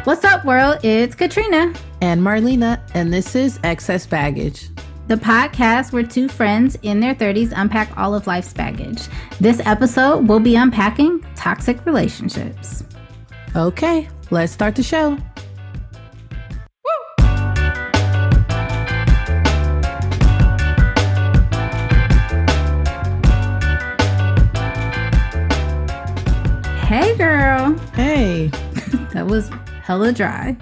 What's up, world? It's Katrina and Marlena, and this is Excess Baggage, the podcast where two friends in their 30s unpack all of life's baggage. This episode, we'll be unpacking toxic relationships. Okay, let's start the show. Hey, girl. Hey. That was hella dry.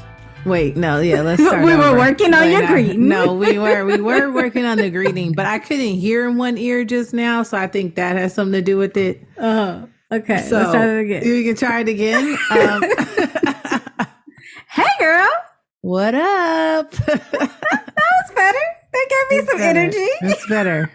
Wait, no, yeah, let's start We over. were working on your greeting. No, we were working on the greeting, but I couldn't hear in one ear just now, so I think that has something to do with it. Okay, So let's try it again. We can try it again. Hey, girl. What up? That was better. That gave me some energy. It's better.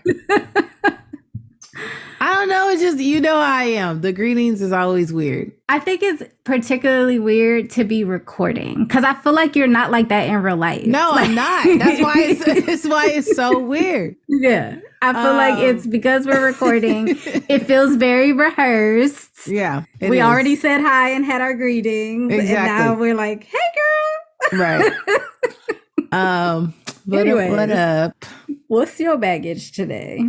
I don't know. It's just, you know how I am. The greetings is always weird. I think it's particularly weird to be recording because I feel like you're not like that in real life. No, I'm not. That's why it's so weird. Yeah. I feel like it's because we're recording. It feels very rehearsed. Yeah. We already said hi and had our greetings. Exactly. And now we're like, hey, girl. Right. Anyways, what up? What's your baggage today?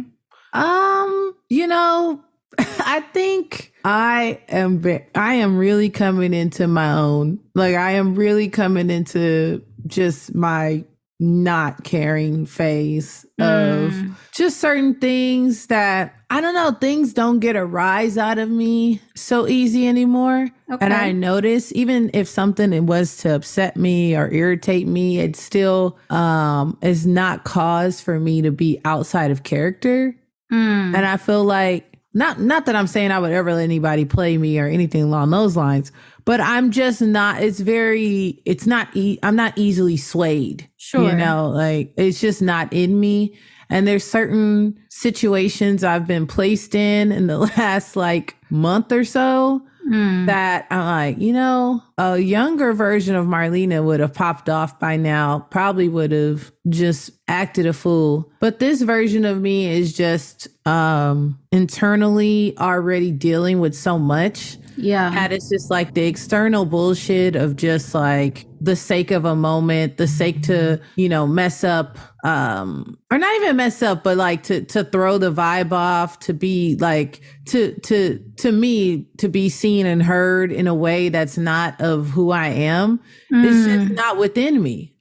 I think I am really coming into my own. Like, I am really coming into just my not caring phase of just certain things that, I don't know, things don't get a rise out of me so easy anymore. Okay. And I notice even if something was to upset me or irritate me, it still is not cause for me to be outside of character. And I feel like, not that I'm saying I would ever let anybody play me or anything along those lines, but I'm just not, I'm not easily swayed. Sure. You know, like, it's just not in me. And there's certain situations I've been placed in the last like month or so that I'm like, a younger version of Marlena would have popped off by now, probably would have just acted a fool. But this version of me is just internally already dealing with so much. Yeah. And it's just like the external bullshit of just like the sake of a moment, the sake to, mess up, or not even mess up, but like to throw the vibe off, to be like, to me, to be seen and heard in a way that's not of who I am. It's just not within me.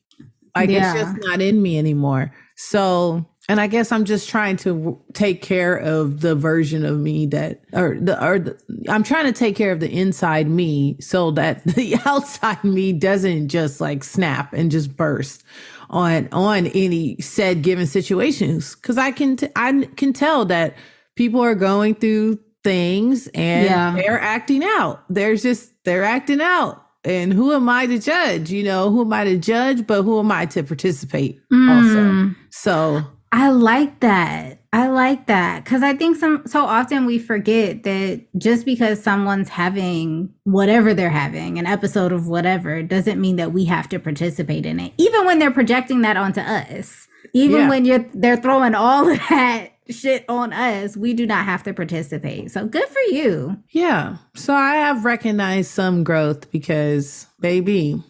Like, it's just not in me anymore. So, and I guess I'm just trying to take care of the version of me I'm trying to take care of the inside me so that the outside me doesn't just like snap and just burst on any said given situations. Cause I can tell that people are going through things and they're acting out. They're acting out. And who am I to judge? Who am I to judge? But who am I to participate also? So I like that. Because I think so often we forget that just because someone's having whatever they're having, an episode of whatever, doesn't mean that we have to participate in it. Even when they're projecting that onto us, even when they're throwing all of that shit on us, we do not have to participate. So good for you. Yeah. So I have recognized some growth because, baby,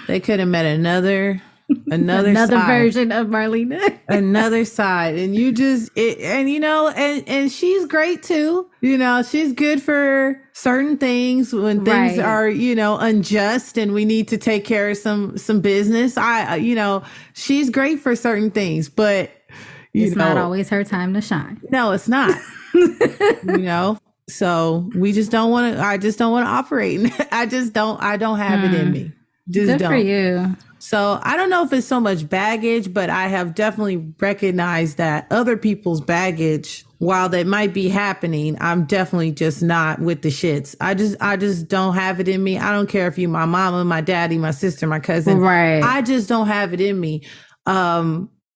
they could have met another side. Version of Marlena. Another side. And and she's great too. She's good for certain things when things are, unjust and we need to take care of some business. She's great for certain things, but it's not always her time to shine. No, it's not. So I just don't want to operate. I don't have it in me. Just good don't. For you. So I don't know if it's so much baggage, but I have definitely recognized that other people's baggage, while that might be happening, I'm definitely just not with the shits. I just don't have it in me. I don't care if you my mama, my daddy, my sister, my cousin. Right. I just don't have it in me.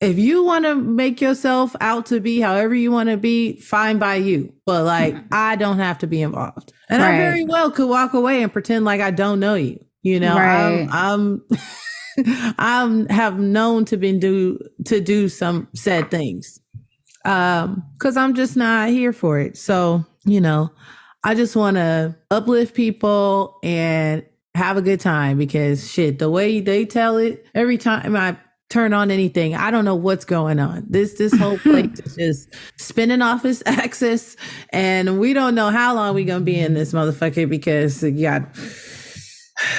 If you want to make yourself out to be however you want to be, fine by you. But like, I don't have to be involved. And I very well could walk away and pretend like I don't know you. I'm have known to do some said things. Cause I'm just not here for it. So, I just want to uplift people and have a good time because shit, the way they tell it, every time I turn on anything, I don't know what's going on. This whole place is just spinning off its axis, and we don't know how long we're gonna be in this motherfucker because you got,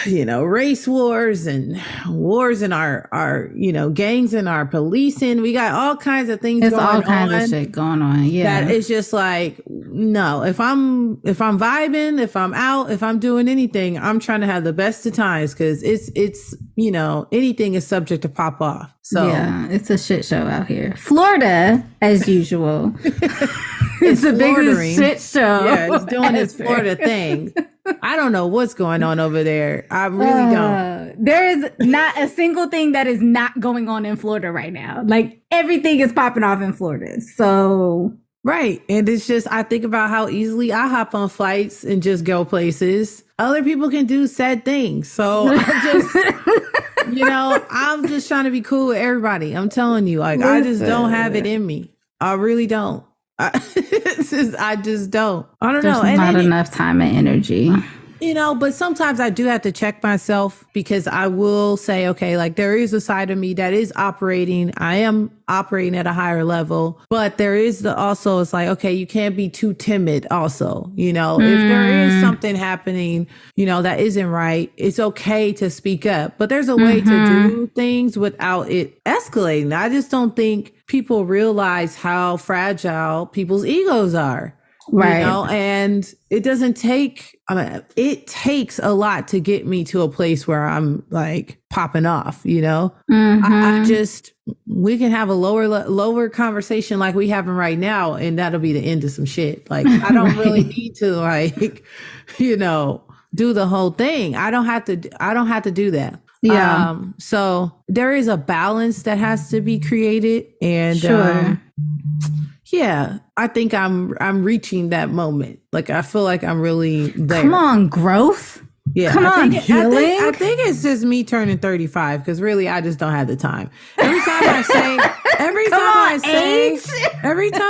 you know, race wars and wars in our you know, gangs and our policing. We got all kinds of things It's going all kinds on of shit going on. Yeah. that it's just like, no, if I'm vibing, if I'm out, if I'm doing anything, I'm trying to have the best of times because it's you know, anything is subject to pop off. So yeah, it's a shit show out here. Florida, as usual. It's the biggest shit show. Yeah, it's doing its Florida thing. I don't know what's going on over there. I really don't. There is not a single thing that is not going on in Florida right now. Like everything is popping off in Florida. So right. And it's just, I think about how easily I hop on flights and just go places. Other people can do sad things. So I just, you know, I'm just trying to be cool with everybody. I'm telling you, like, I just don't have it in me. I really don't. I just don't. I don't know. There's not enough time and energy. You know, but sometimes I do have to check myself because I will say, okay, like there is a side of me that is operating. I am operating at a higher level, but there is also, it's like, okay, you can't be too timid also. You know, if there is something happening, you know, that isn't right, it's okay to speak up, but there's a way to do things without it escalating. I just don't think people realize how fragile people's egos are. Right. You know, and it doesn't take, I mean, it takes a lot to get me to a place where I'm like popping off, you know, I just, we can have a lower conversation like we having right now. And that'll be the end of some shit. Like, I don't really need to like, you know, do the whole thing. I don't have to do that. Yeah. So there is a balance that has to be created. And, sure. Yeah, I think I'm reaching that moment. Like I feel like I'm really there. Come on, growth. Yeah, come on, healing. I think it's just me turning 35 because really I just don't have the time. Every time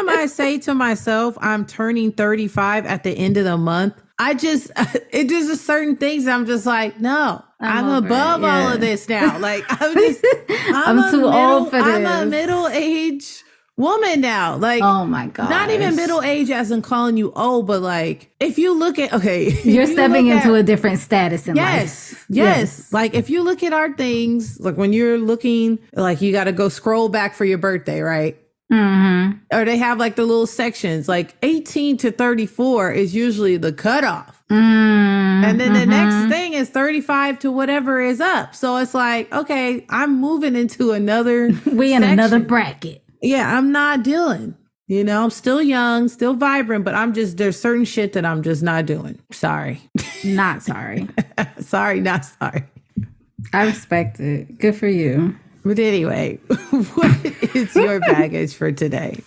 I say to myself I'm turning 35 at the end of the month, it's just certain things I'm just like, no, I'm above all of this now. Like I'm too old for this. I'm a middle-aged woman now. Like, oh my god, not even middle age as in calling you old, but like if you look at you're stepping into a different status in life. Yes. Like if you look at our things, like when you're looking, like you got to go scroll back for your birthday, right? Or they have like the little sections, like 18 to 34 is usually the cutoff. And then the next thing is 35 to whatever is up. So it's like, okay, I'm moving into another another bracket. Yeah, I'm not dealing. You know, I'm still young, still vibrant, but there's certain shit that I'm just not doing. Sorry. Not sorry. Sorry, not sorry. I respect it. Good for you. But anyway, what is your baggage for today?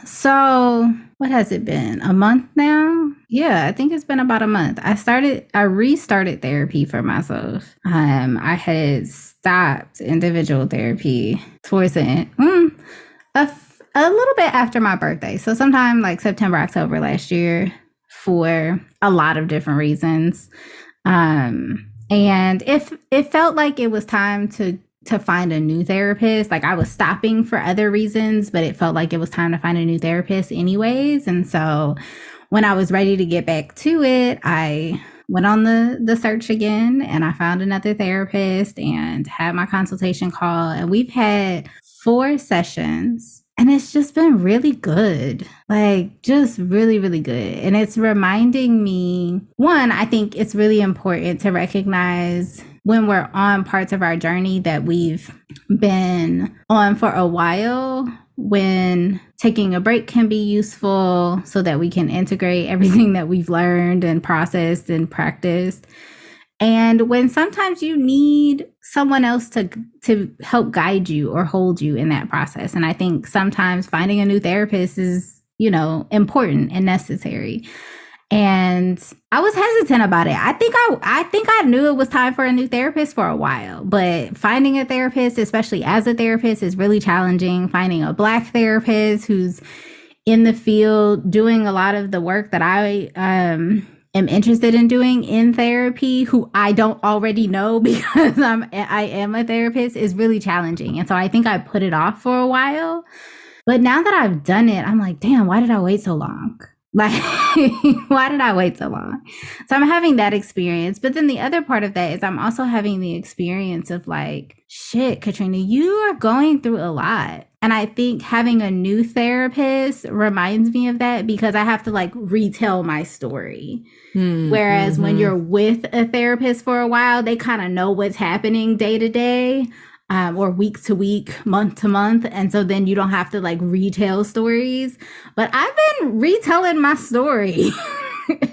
So what has it been? A month now? Yeah, I think it's been about a month. I restarted therapy for myself. I had stopped individual therapy towards the end, a little bit after my birthday. So sometime like September, October last year for a lot of different reasons. And if it felt like it was time to find a new therapist, like I was stopping for other reasons, but it felt like it was time to find a new therapist anyways. And so when I was ready to get back to it, I went on the search again and I found another therapist and had my consultation call. And we've had 4 sessions and it's just been really good. Like just really, really good. And it's reminding me, one, I think it's really important to recognize when we're on parts of our journey that we've been on for a while, when taking a break can be useful so that we can integrate everything that we've learned and processed and practiced. And when sometimes you need someone else to help guide you or hold you in that process. And I think sometimes finding a new therapist is, you know, important and necessary. And I was hesitant about it. I think I knew it was time for a new therapist for a while, but finding a therapist, especially as a therapist, is really challenging. Finding a Black therapist who's in the field doing a lot of the work that I am am interested in doing in therapy who I don't already know because I am a therapist is really challenging. And so I think I put it off for a while. But now that I've done it, I'm like, damn, why did I wait so long? Like, why did I wait so long? So I'm having that experience. But then the other part of that is I'm also having the experience of like, shit, Katrina, you are going through a lot. And I think having a new therapist reminds me of that because I have to like retell my story. Whereas when you're with a therapist for a while, they kind of know what's happening day to day. Or week to week, month to month. And so then you don't have to like retell stories. But I've been retelling my story.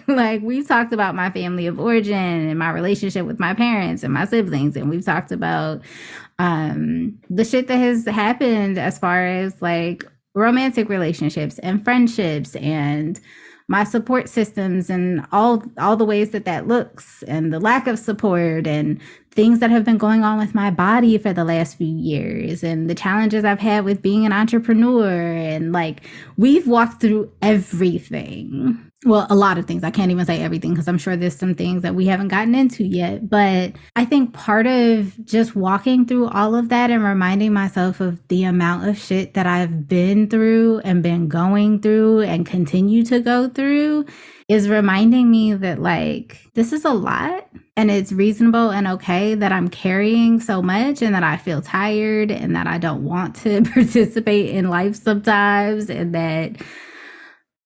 Like we've talked about my family of origin and my relationship with my parents and my siblings. And we've talked about the shit that has happened as far as like romantic relationships and friendships and my support systems and all the ways that looks and the lack of support and things that have been going on with my body for the last few years and the challenges I've had with being an entrepreneur. And like, we've walked through everything. Well, a lot of things. I can't even say everything because I'm sure there's some things that we haven't gotten into yet. But I think part of just walking through all of that and reminding myself of the amount of shit that I've been through and been going through and continue to go through is reminding me that like, this is a lot and it's reasonable and okay that I'm carrying so much and that I feel tired and that I don't want to participate in life sometimes and that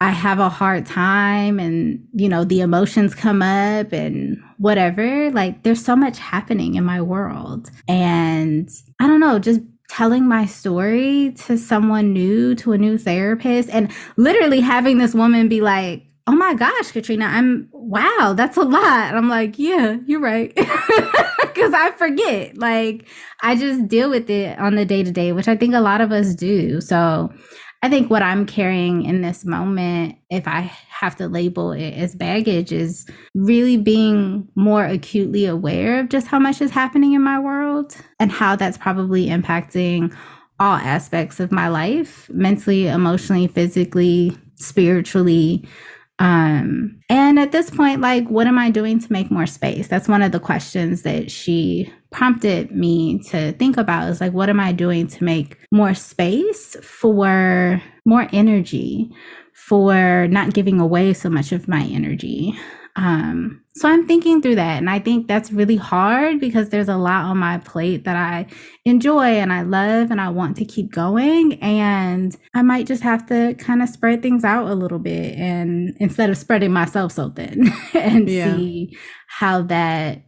I have a hard time and, you know, the emotions come up and whatever. Like, there's so much happening in my world. And I don't know, just telling my story to someone new, to a new therapist, and literally having this woman be like, oh my gosh, Katrina, wow, that's a lot. I'm like, yeah, you're right. Because I forget. Like, I just deal with it on the day to day, which I think a lot of us do. So I think what I'm carrying in this moment, if I have to label it as baggage, is really being more acutely aware of just how much is happening in my world and how that's probably impacting all aspects of my life, mentally, emotionally, physically, spiritually. And at this point, like, what am I doing to make more space? That's one of the questions that she prompted me to think about is like, what am I doing to make more space for more energy, for not giving away so much of my energy? So I'm thinking through that. And I think that's really hard because there's a lot on my plate that I enjoy and I love and I want to keep going. And I might just have to kind of spread things out a little bit and instead of spreading myself so thin and see how that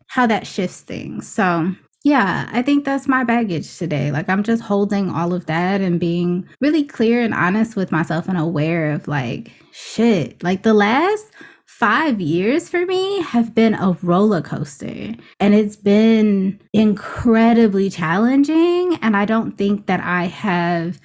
shifts things. So yeah, I think that's my baggage today. Like, I'm just holding all of that and being really clear and honest with myself and aware of like, shit, like the last 5 years for me have been a roller coaster and it's been incredibly challenging. And I don't think that I have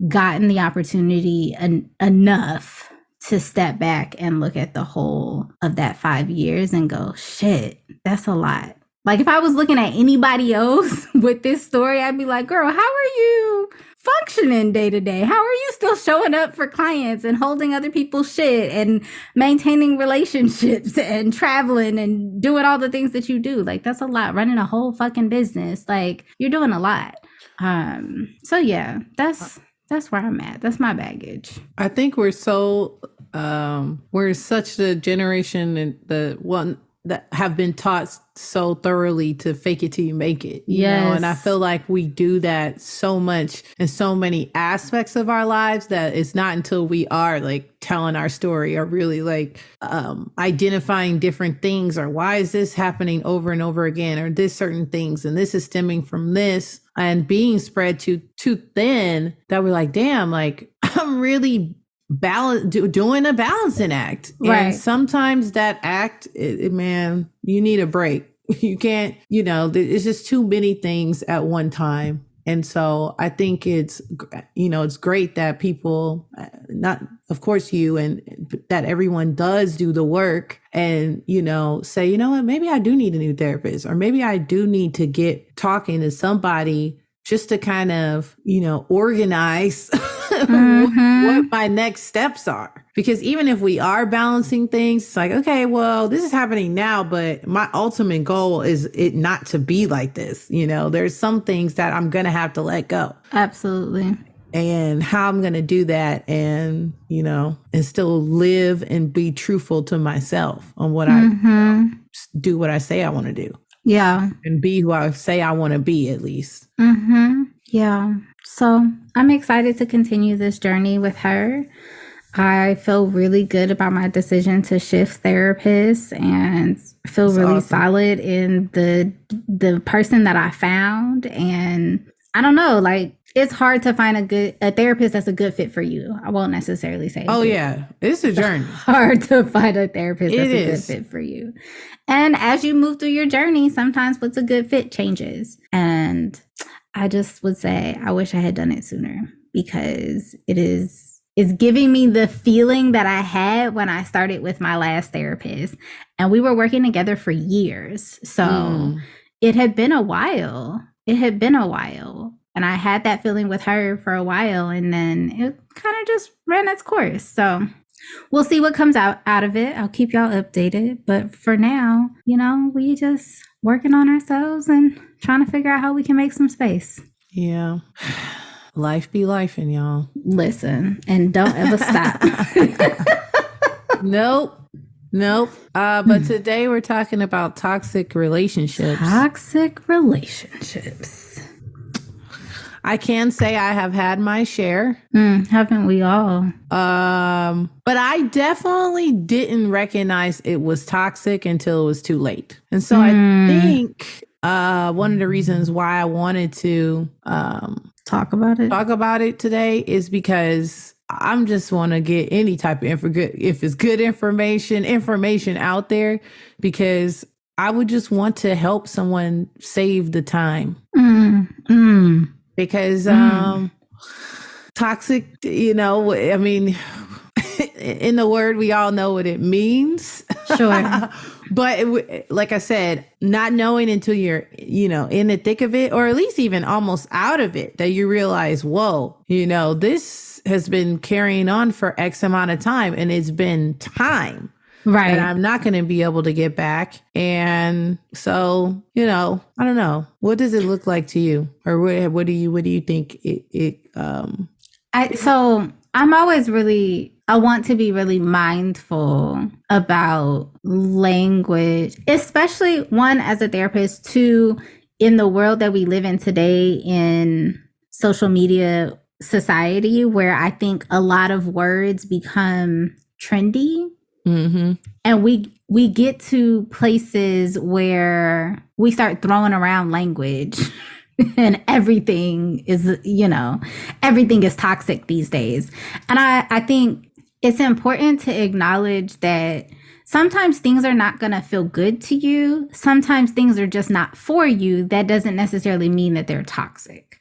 gotten the opportunity enough to step back and look at the whole of that 5 years and go, shit, that's a lot. Like, if I was looking at anybody else with this story, I'd be like, girl, how are you functioning day to day? How are you still showing up for clients and holding other people's shit and maintaining relationships and traveling and doing all the things that you do? Like, that's a lot. Running a whole fucking business. Like, you're doing a lot. So yeah, that's where I'm at. That's my baggage. I think we're such the generation and the one that have been taught so thoroughly to fake it till you make it, you know? And I feel like we do that so much in so many aspects of our lives that it's not until we are like telling our story or really like identifying different things or why is this happening over and over again or this certain things and this is stemming from this and being spread too thin that we're like, damn, like I'm really doing a balancing act. Right. And sometimes that act, man, you need a break. You can't, you know, it's just too many things at one time. And so I think it's, you know, it's great that people, not, of course, you and that everyone does do the work and, you know, say, you know what, maybe I do need a new therapist or maybe I do need to get talking to somebody just to kind of, you know, organize what my next steps are. Because even if we are balancing things, it's like, okay, well, this is happening now, but my ultimate goal is it not to be like this. You know, there's some things that I'm going to have to let go. Absolutely. And how I'm going to do that and, you know, and still live and be truthful to myself on what I do, what I say I want to do. Yeah. And be who I say I want to be, at least. Yeah. So I'm excited to continue this journey with her. I feel really good about my decision to shift therapists and feel really awesome. Solid in the person that I found. And I don't know, like, it's hard to find a therapist that's a good fit for you. I won't necessarily say. Oh, yeah. It's a journey. Hard to find a therapist that's a good fit for you. And as you move through your journey, sometimes what's a good fit changes. And I just would say, I wish I had done it sooner, because it's giving me the feeling that I had when I started with my last therapist. And we were working together for years. So it had been a while. And I had that feeling with her for a while, and then it kind of just ran its course. So we'll see what comes out of it. I'll keep y'all updated. But for now, you know, we just working on ourselves and trying to figure out how we can make some space. Yeah. Life be lifing, y'all. Listen, and don't ever stop. Nope. But today we're talking about toxic relationships. I can say I have had my share. Haven't we all? But I definitely didn't recognize it was toxic until it was too late. And so I think one of the reasons why I wanted to talk about it today is because I'm just want to get any type of if it's good information out there, because I would just want to help someone save the time. Because toxic, you know, I mean, in the word, we all know what it means. Sure. But like I said, not knowing until you're, you know, in the thick of it, or at least even almost out of it, that you realize, whoa, you know, this has been carrying on for X amount of time, and it's been time. Right. And I'm not going to be able to get back. And so, you know, I don't know. What does it look like to you? Or what do you think So I'm always I want to be really mindful about language, especially one, as a therapist, two, in the world that we live in today, in social media society, where I think a lot of words become trendy. And we get to places where we start throwing around language and everything is, you know, everything is toxic these days. And I think it's important to acknowledge that sometimes things are not going to feel good to you. Sometimes things are just not for you. That doesn't necessarily mean that they're toxic.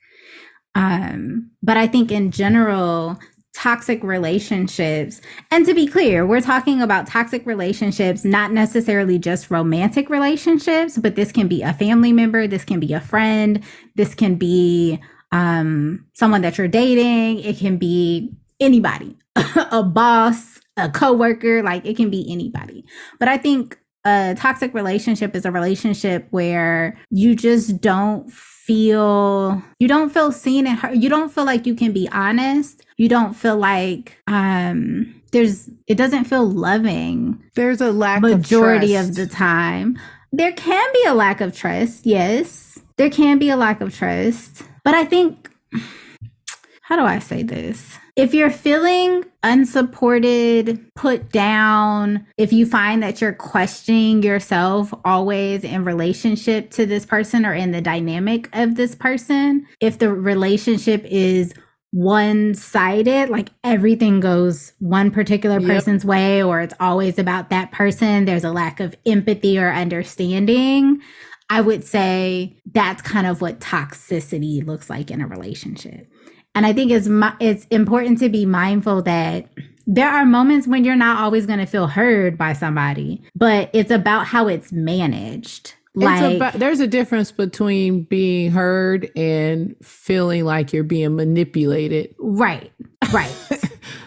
But I think in general, toxic relationships, and to be clear, we're talking about toxic relationships, not necessarily just romantic relationships, but this can be a family member, this can be a friend, this can be someone that you're dating, it can be anybody, a boss, a coworker, like it can be anybody. But I think a toxic relationship is a relationship where you just don't feel seen and heard. You don't feel like you can be honest. You don't feel like it doesn't feel loving. There's a lack majority of the time. There can be a lack of trust. Yes, there can be a lack of trust. But I think, how do I say this? If you're feeling unsupported, put down, if you find that you're questioning yourself always in relationship to this person or in the dynamic of this person, if the relationship is one-sided, like everything goes one particular person's way, or it's always about that person, there's a lack of empathy or understanding, I would say that's kind of what toxicity looks like in a relationship. And I think it's important to be mindful that there are moments when you're not always going to feel heard by somebody, but it's about how it's managed. Like, there's a difference between being heard and feeling like you're being manipulated. right.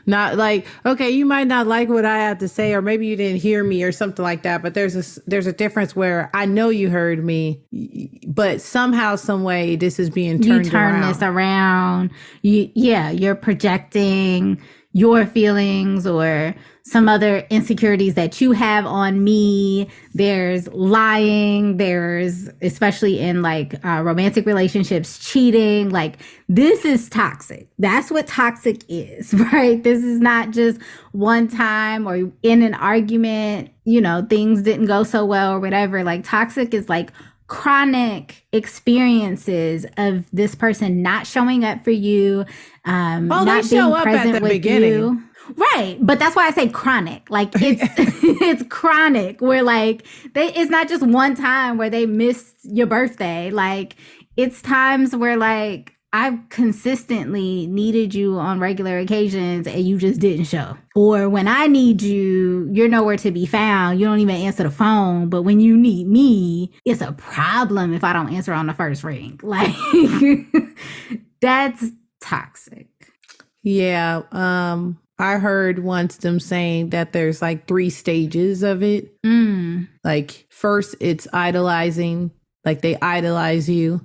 Not like, okay, you might not like what I have to say, or maybe you didn't hear me or something like that. But there's a difference where I know you heard me, but somehow, some way, this is being turned You turn around. this around. You're projecting your feelings or some other insecurities that you have on me. There's lying. There's, especially in like romantic relationships, cheating. Like, this is toxic. That's what toxic is, right? This is not just one time or in an argument, things didn't go so well or whatever. Like, toxic is like chronic experiences of this person not showing up for you, not they show being up present at the with beginning. you. Right. But that's why I say chronic. Like, it's it's chronic, where like it's not just one time where they missed your birthday. Like, it's times where like I've consistently needed you on regular occasions and you just didn't show. Or when I need you, you're nowhere to be found. You don't even answer the phone. But when you need me, it's a problem if I don't answer on the first ring. Like, that's toxic. Yeah. I heard once them saying that there's like 3 stages of it. Like, first it's idolizing, like they idolize you.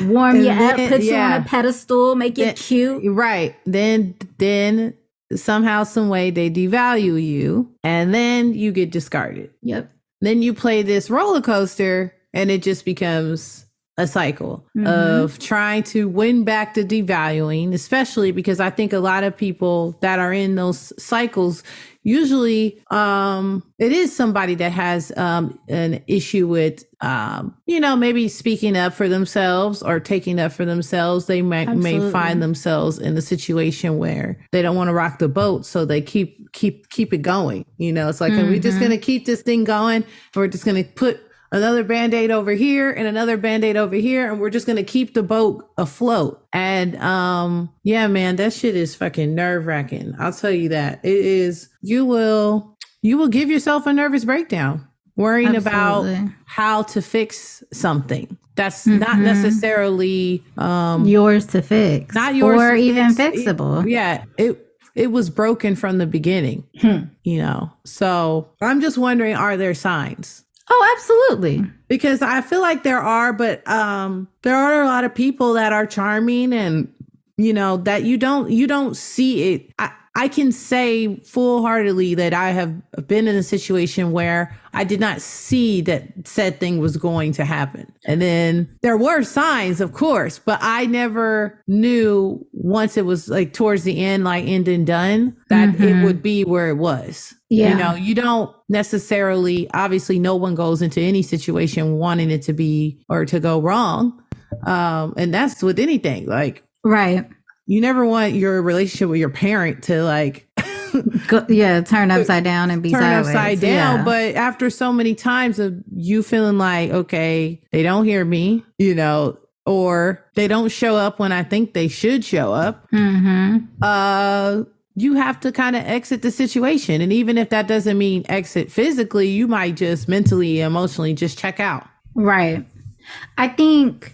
Warm you up, then, put you on a pedestal, make it cute. Right. Then somehow, some way they devalue you, and then you get discarded. Yep. Then you play this roller coaster, and it just becomes a cycle of trying to win back the devaluing, especially because I think a lot of people that are in those cycles, usually it is somebody that has an issue with, maybe speaking up for themselves or taking up for themselves. They may find themselves in a situation where they don't want to rock the boat, so they keep it going. It's like, are we just going to keep this thing going? We're just going to put another Band-Aid over here and another Band-Aid over here, and we're just going to keep the boat afloat. And yeah, man, that shit is fucking nerve-wracking. I'll tell you that. It is. You will give yourself a nervous breakdown worrying about how to fix something that's not necessarily yours to fix, not yours or to even fix. fixable. It was broken from the beginning. So I'm just wondering, are there signs? Oh, absolutely. Because I feel like there are, but there are a lot of people that are charming, and that you don't see it. I can say full-heartedly that I have been in a situation where I did not see that said thing was going to happen. And then there were signs, of course, but I never knew once it was like towards the end, like end and done, that it would be where it was. Yeah. You don't necessarily, obviously no one goes into any situation wanting it to be or to go wrong. And that's with anything. Like, right. You never want your relationship with your parent to like turn upside down and be sideways. Upside down. Yeah. But after so many times of you feeling like, okay, they don't hear me, or they don't show up when I think they should show up. You have to kind of exit the situation. And even if that doesn't mean exit physically, you might just mentally, emotionally just check out. Right. I think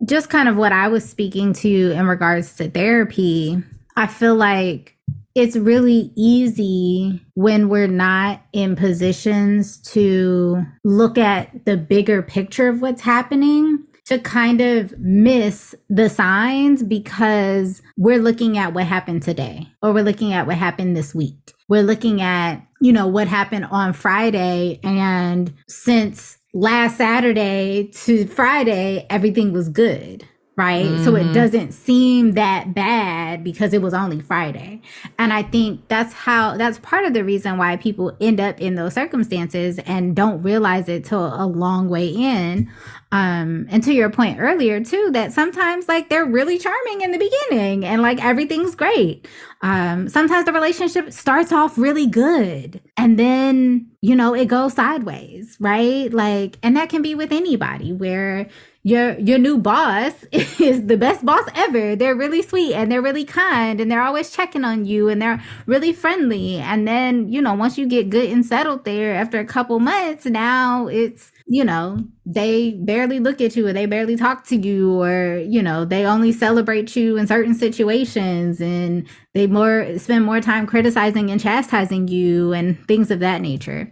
just kind of what I was speaking to in regards to therapy, I feel like it's really easy when we're not in positions to look at the bigger picture of what's happening, to kind of miss the signs because we're looking at what happened today, or we're looking at what happened this week. We're looking at, what happened on Friday, and since last Saturday to Friday, everything was good, right? So it doesn't seem that bad because it was only Friday. And I think that's part of the reason why people end up in those circumstances and don't realize it till a long way in. And to your point earlier too, that sometimes like they're really charming in the beginning and like everything's great. Sometimes the relationship starts off really good and then, it goes sideways, right? Like, and that can be with anybody where, your new boss is the best boss ever. They're really sweet and they're really kind and they're always checking on you and they're really friendly. And then, once you get good and settled there after a couple months, now it's, they barely look at you or they barely talk to you, or, they only celebrate you in certain situations, and they spend more time criticizing and chastising you and things of that nature.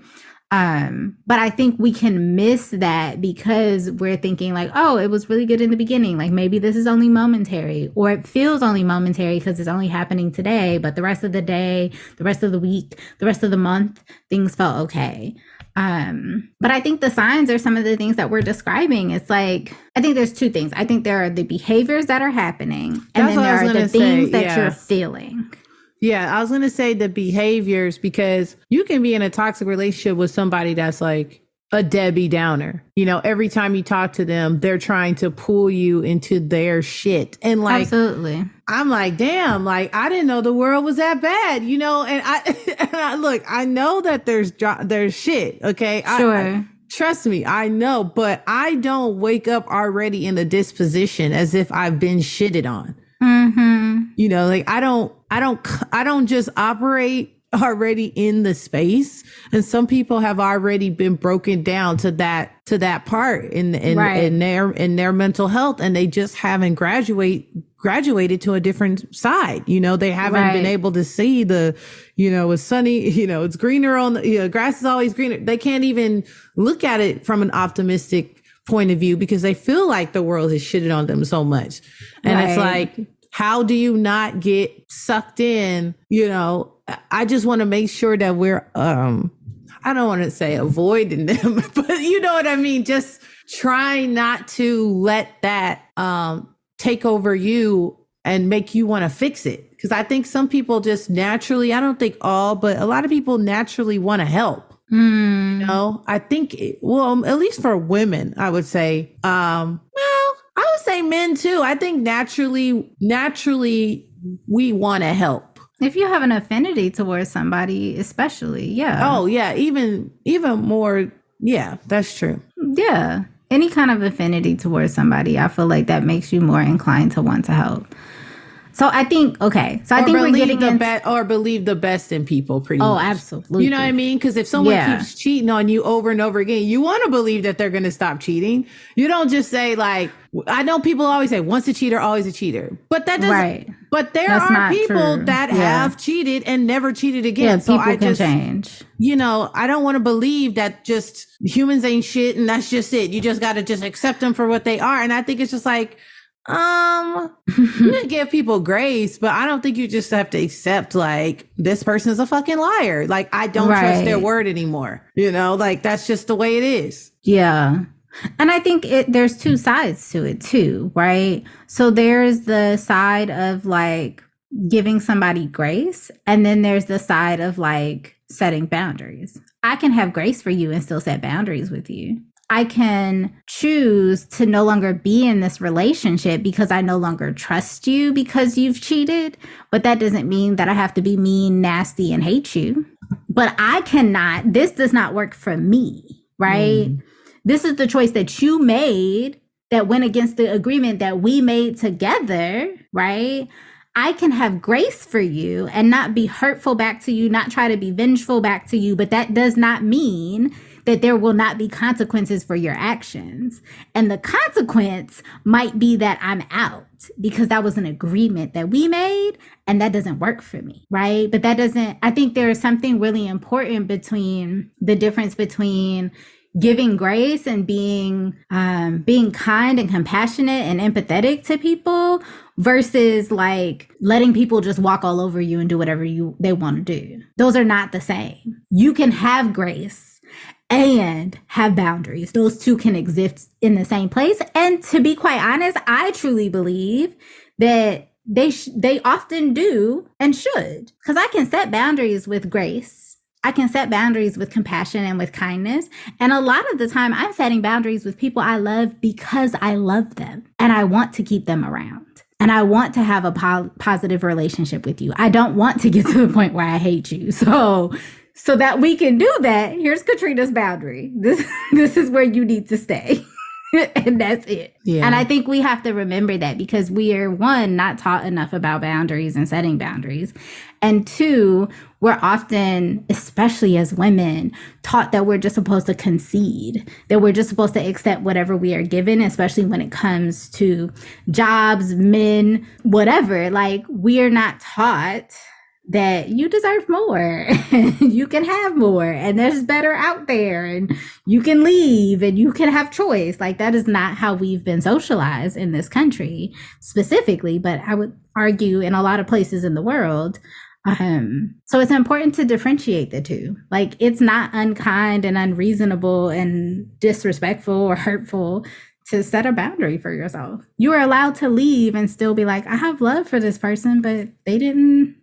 But I think we can miss that because we're thinking like, oh, it was really good in the beginning. Like maybe this is only momentary, or it feels only momentary because it's only happening today, but the rest of the day, the rest of the week, the rest of the month, things felt okay. But I think the signs are some of the things that we're describing. It's like, I think there's two things. I think there are the behaviors that are happening, and then there are the things that you're feeling. Yeah, I was going to say the behaviors, because you can be in a toxic relationship with somebody that's like a Debbie Downer. Every time you talk to them, they're trying to pull you into their shit. And like, absolutely. I'm like, damn, like, I didn't know the world was that bad, and I look, I know that there's shit. Okay. Sure. Trust me, I know, but I don't wake up already in a disposition as if I've been shitted on. Mm-hmm. Like I don't just operate already in the space, and some people have already been broken down to that part in their mental health, and they just haven't graduated to a different side. They haven't been able to see it's sunny, it's greener on the grass is always greener. They can't even look at it from an optimistic point of view because they feel like the world has shitted on them so much. And it's like, how do you not get sucked in? I just want to make sure that we're, I don't want to say avoiding them, but you know what I mean? Just trying not to let that take over you and make you want to fix it. Because I think some people just naturally, I don't think all, but a lot of people naturally want to help. I think, at least for women, I would say, I would say men too. I think naturally we want to help. If you have an affinity towards somebody, especially, yeah. Oh yeah, even more. Yeah, that's true. Yeah, any kind of affinity towards somebody, I feel like that makes you more inclined to want to help. So I think, okay. So I think we're getting or believe the best in people, pretty much. Oh, absolutely. You know what I mean? Because if someone keeps cheating on you over and over again, you want to believe that they're going to stop cheating. You don't just say like, I know people always say once a cheater, always a cheater. But that doesn't, right. But there are people that have cheated and never cheated again. Yeah, so people can change. I don't want to believe that just humans ain't shit and that's just it. You just got to just accept them for what they are. And I think it's just like, you can give people grace, but I don't think you just have to accept like this person is a fucking liar. Like I don't trust their word anymore. Like that's just the way it is. Yeah. And I think there's two sides to it too, right? So there's the side of like giving somebody grace, and then there's the side of like setting boundaries. I can have grace for you and still set boundaries with you. I can choose to no longer be in this relationship because I no longer trust you because you've cheated. But that doesn't mean that I have to be mean, nasty, and hate you. But this does not work for me, right? This is the choice that you made that went against the agreement that we made together, right? I can have grace for you and not be hurtful back to you, not try to be vengeful back to you. But that does not mean that there will not be consequences for your actions. And the consequence might be that I'm out because that was an agreement that we made and that doesn't work for me, right? But I think there is something really important between the difference between giving grace and being kind and compassionate and empathetic to people versus like letting people just walk all over you and do whatever they want to do. Those are not the same. You can have grace and have boundaries. Those two can exist in the same place. And to be quite honest, I truly believe that they often do and should, because I can set boundaries with grace. I can set boundaries with compassion and with kindness. And a lot of the time I'm setting boundaries with people I love because I love them and I want to keep them around. And I want to have a positive relationship with you. I don't want to get to the point where I hate you. So that we can do that, here's Katrina's boundary. This is where you need to stay. And that's it. Yeah. And I think we have to remember that because we are, one, not taught enough about boundaries and setting boundaries. And two, we're often, especially as women, taught that we're just supposed to concede, that we're just supposed to accept whatever we are given, especially when it comes to jobs, men, whatever. Like, we are not taught that you deserve more, you can have more, and there's better out there, and you can leave and you can have choice. Like, that is not how we've been socialized in this country specifically, but I would argue in a lot of places in the world. So it's important to differentiate the two. Like, it's not unkind and unreasonable and disrespectful or hurtful to set a boundary for yourself. You are allowed to leave and still be like, I have love for this person, but they didn't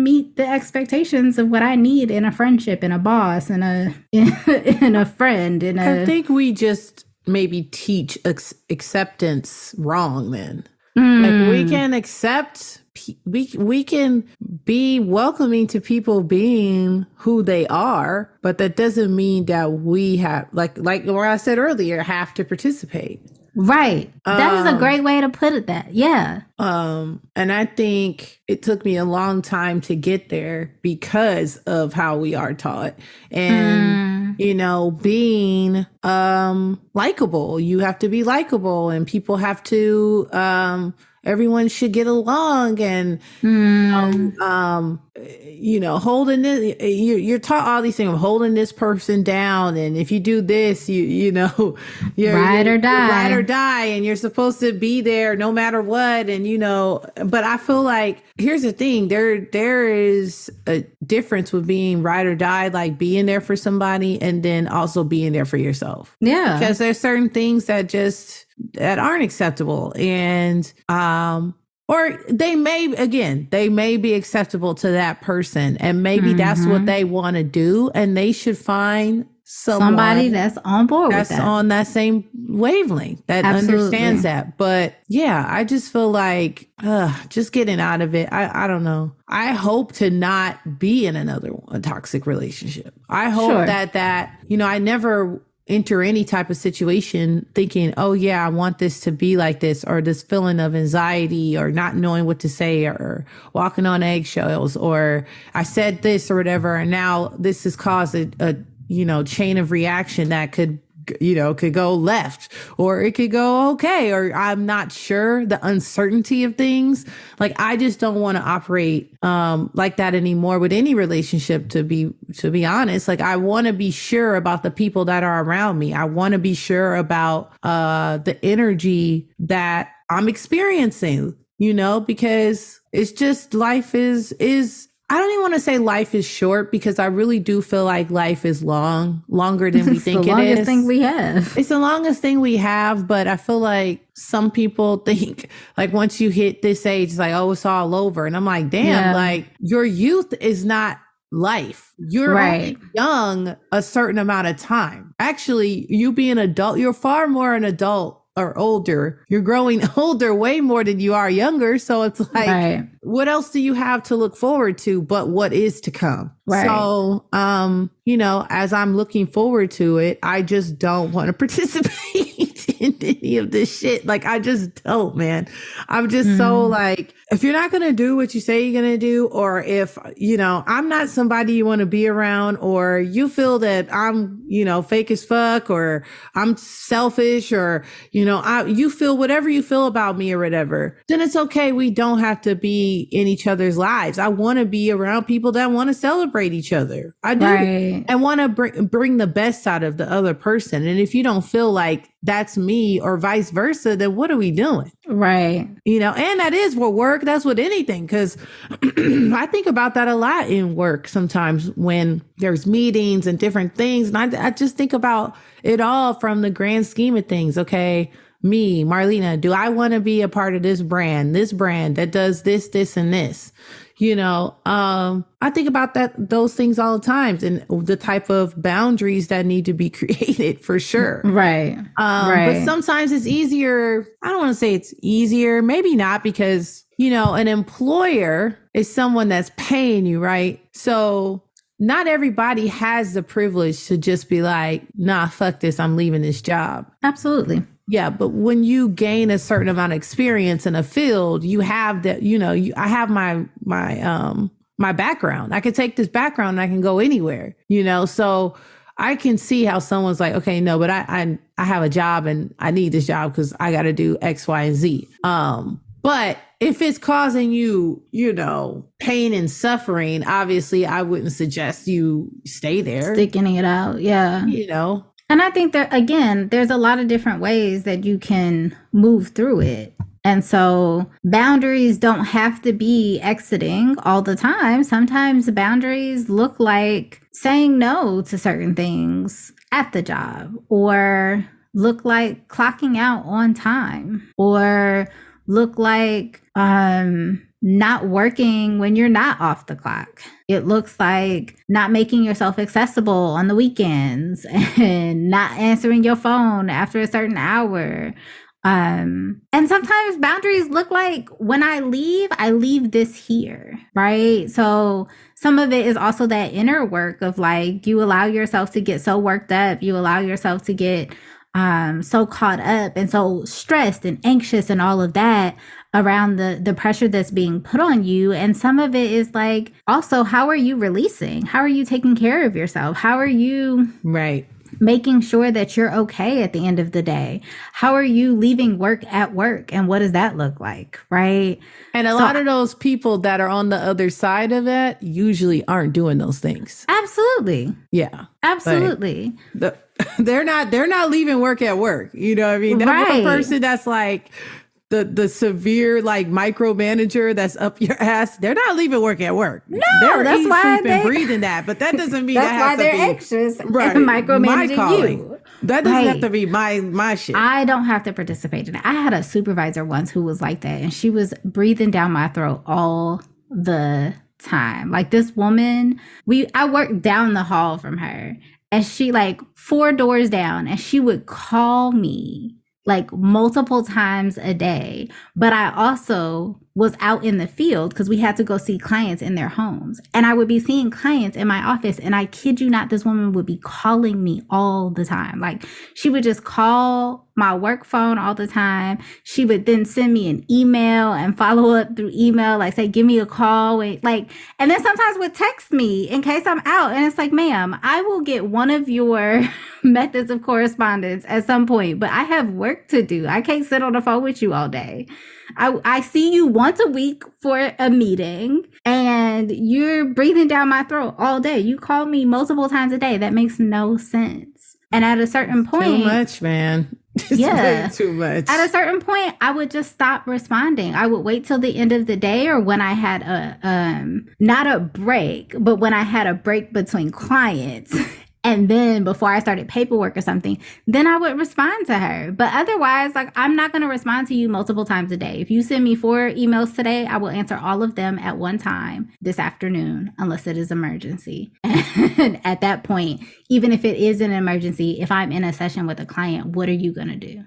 meet the expectations of what I need in a friendship, in a boss, in a friend, I think we just maybe teach acceptance wrong then. Like, we can accept, we can be welcoming to people being who they are, but that doesn't mean that we have, like what I said earlier, have to participate. Right. That is a great way to put it. That, yeah. And I think it took me a long time to get there because of how we are taught. And you know, being likable, you have to be likable, and people have to everyone should get along, and you know, holding this, you're taught all these things of holding this person down, and if you do this, you know, you're ride or die, and you're supposed to be there no matter what. And you know, but I feel like here's the thing, there is a difference with being ride or die, like being there for somebody and then also being there for yourself. Yeah, because there's certain things that aren't acceptable, and or they may be acceptable to that person, and maybe that's what they want to do, and they should find somebody that's on board with that, that's on that same wavelength, that understands that. But yeah, I just feel like just getting out of it. I don't know. I hope to not be in a toxic relationship. I hope that you know, I never enter any type of situation thinking, oh yeah, I want this to be like this, or this feeling of anxiety, or not knowing what to say, or walking on eggshells, or I said this or whatever, and now this has caused a you know, chain of reaction that could go left, or it could go okay, or I'm not sure, the uncertainty of things. Like, I just don't want to operate like that anymore with any relationship, to be honest. Like, I want to be sure about the people that are around me. I want to be sure about the energy that I'm experiencing, you know, because it's just, life is I don't even want to say life is short, because I really do feel like life is longer than we think it is. It's the longest thing we have. It's the longest thing we have, but I feel like some people think, like, once you hit this age, it's like, oh, it's all over. And I'm like, damn, like, your youth is not life. You're only young a certain amount of time. Actually, you being an adult, you're far more an adult or older. You're growing older way more than you are younger. So it's like, what else do you have to look forward to but what is to come? Right. So, you know, as I'm looking forward to it, I just don't want to participate in any of this shit. Like, I just don't, man. I'm just so like, if you're not going to do what you say you're going to do, or if, you know, I'm not somebody you want to be around, or you feel that I'm, you know, fake as fuck, or I'm selfish, or, you know, you feel whatever you feel about me or whatever, then it's okay. We don't have to be in each other's lives. I want to be around people that want to celebrate each other. I do. And want to bring the best out of the other person. And if you don't feel like that's me, or vice versa, then what are we doing? Right. You know, and that is for work. That's with anything. Because I think about that a lot in work sometimes when there's meetings and different things. And I just think about it all from the grand scheme of things. Okay, me, Marlena, do I want to be a part of this brand that does this, this, and this? You know, I think about those things all the time, and the type of boundaries that need to be created, for sure. Right. But sometimes it's easier. I don't want to say it's easier, maybe not, because, you know, an employer is someone that's paying you, right? So not everybody has the privilege to just be like, nah, fuck this, I'm leaving this job. Absolutely. Yeah, but when you gain a certain amount of experience in a field, you have that, I have my background. I can take this background and I can go anywhere, so I can see how someone's like, okay, no, but I have a job and I need this job because I got to do X, Y, and Z. But if it's causing you, pain and suffering, obviously I wouldn't suggest you stay there. Sticking it out. Yeah. And I think that, again, there's a lot of different ways that you can move through it. And so boundaries don't have to be exiting all the time. Sometimes boundaries look like saying no to certain things at the job, or look like clocking out on time, or look like not working when you're not off the clock. It looks like not making yourself accessible on the weekends and not answering your phone after a certain hour. And sometimes boundaries look like, when I leave this here, right? So some of it is also that inner work of like, you allow yourself to get so worked up, you allow yourself to get so caught up and so stressed and anxious and all of that around the pressure that's being put on you. And some of it is like, also, how are you releasing? How are you taking care of yourself? How are you making sure that you're okay at the end of the day? How are you leaving work at work? And what does that look like? Right. And a lot of those people that are on the other side of it usually aren't doing those things. Absolutely. Yeah. Absolutely. Like, they're not leaving work at work. You know what I mean? That one person that's like the severe like micromanager that's up your ass, they're not leaving work at work. No, they're that's why sleeping, breathing that. But that doesn't mean that's that why has they're to be anxious and micromanaging you. That doesn't have to be my shit. I don't have to participate in it. I had a supervisor once who was like that, and she was breathing down my throat all the time. Like, this woman, I worked down the hall from her, and she, like, 4 doors down, and she would call me like multiple times a day. But I also was out in the field because we had to go see clients in their homes. And I would be seeing clients in my office. And I kid you not, this woman would be calling me all the time. Like, she would just call my work phone all the time. She would then send me an email and follow up through email, like say, give me a call. Like, and then sometimes would text me in case I'm out. And it's like, ma'am, I will get one of your methods of correspondence at some point, but I have work to do. I can't sit on the phone with you all day. I see you once a week for a meeting and you're breathing down my throat all day. You call me multiple times a day. That makes no sense. And at a certain point, too much, man. It's way too much. At a certain point, I would just stop responding. I would wait till the end of the day, or when I had not a break, but when I had a break between clients. And then before I started paperwork or something, then I would respond to her. But otherwise, like, I'm not going to respond to you multiple times a day. If you send me 4 emails today, I will answer all of them at one time this afternoon, unless it is emergency. And at that point, even if it is an emergency, if I'm in a session with a client, what are you going to do?